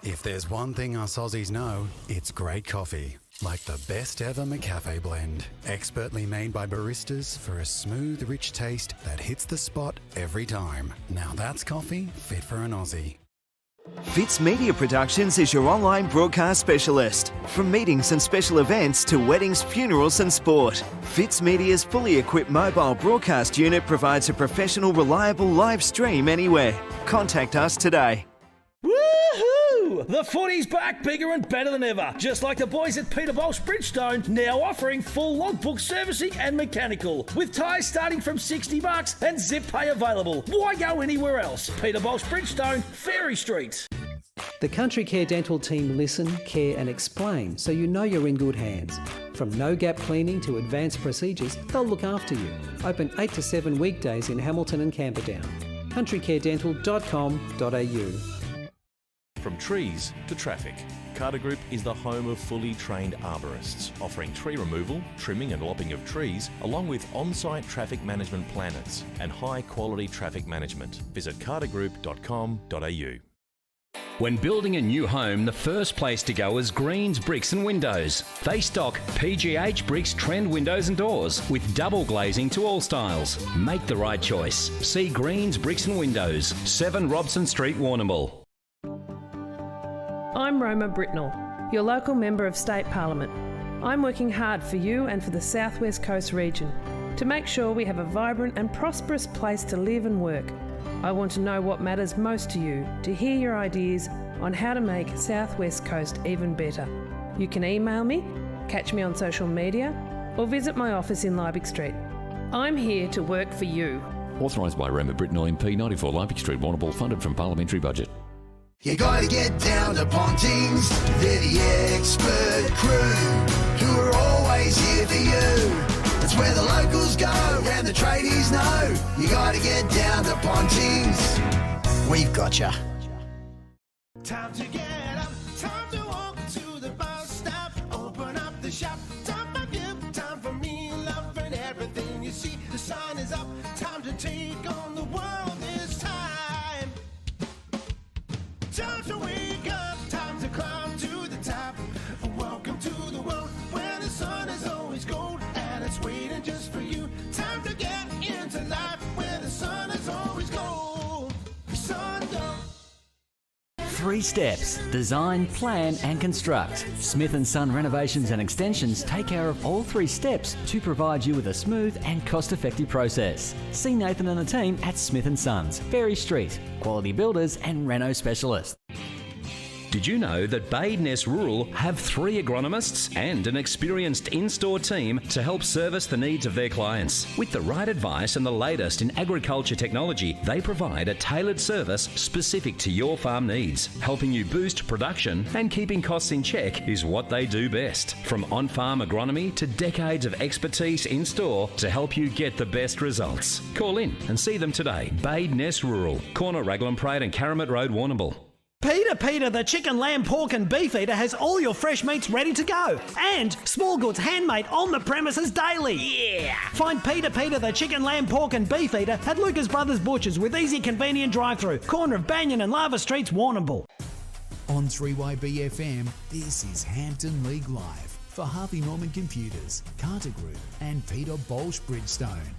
If there's one thing us Aussies know, it's great coffee. Like the best ever McCafe blend. Expertly made by baristas for a smooth, rich taste that hits the spot every time. Now that's coffee fit for an Aussie. Fitz Media Productions is your online broadcast specialist. From meetings and special events to weddings, funerals and sport. Fitz Media's fully equipped mobile broadcast unit provides a professional, reliable live stream anywhere. Contact us today. Woohoo! The footy's back, bigger and better than ever. Just like the boys at Peter Bolsh Bridgestone, now offering full logbook servicing and mechanical. With tyres starting from $60 and zip pay available. Why go anywhere else? Peter Bolsh Bridgestone, Ferry Street. The Country Care Dental team listen, care and explain so you know you're in good hands. From no-gap cleaning to advanced procedures, they'll look after you. Open 8 to 7 weekdays in Hamilton and Camperdown. countrycaredental.com.au. From trees to traffic, Carter Group is the home of fully trained arborists, offering tree removal, trimming and lopping of trees, along with on-site traffic management planners and high-quality traffic management. Visit cartergroup.com.au. When building a new home, the first place to go is Greens Bricks and Windows. They stock PGH Bricks trend windows and doors with double glazing to all styles. Make the right choice. See Greens Bricks and Windows, 7 Robson Street, Warrnambool. I'm Roma Britnell, your local Member of State Parliament. I'm working hard for you and for the South West Coast region to make sure we have a vibrant and prosperous place to live and work. I want to know what matters most to you, to hear your ideas on how to make South West Coast even better. You can email me, catch me on social media, or visit my office in Liebig Street. I'm here to work for you. Authorised by Roma Britnell MP, 94 Liebig Street, Warrnambool, funded from parliamentary budget. You gotta get down to Pontings, they're the expert crew, who are always here for you. It's where the locals go, and the tradies know. You gotta get down to Pontings, we've got ya. Time to get up, time to walk to the bus stop, open up the shop, time for you, time for me, love and everything you see. The sun is up, time to take on the world this time. Time to wake up, time to climb to the top. Welcome to the world where the sun is always gold and it's waiting just for you. Time to get into life where the sun is always gold. Sun gold. 3 steps: design, plan and construct. Smith & Son Renovations and Extensions take care of all 3 steps to provide you with a smooth and cost-effective process. See Nathan and the team at Smith & Sons, Ferry Street, quality builders and reno specialists. Did you know that Badeness Rural have 3 agronomists and an experienced in-store team to help service the needs of their clients? With the right advice and the latest in agriculture technology, they provide a tailored service specific to your farm needs. Helping you boost production and keeping costs in check is what they do best. From on-farm agronomy to decades of expertise in-store to help you get the best results. Call in and see them today. Badeness Rural, corner Raglan Parade and Karamat Road, Warrnambool. Peter, the chicken, lamb, pork and beef eater has all your fresh meats ready to go. And small goods handmade on the premises daily. Yeah! Find Peter, the chicken, lamb, pork and beef eater at Lucas Brothers Butchers with easy, convenient drive-through. Corner of Banyan and Lava Streets, Warrnambool. On 3YB FM, this is Hampden League Live for Harvey Norman Computers, Carter Group and Peter Bolsh Bridgestone.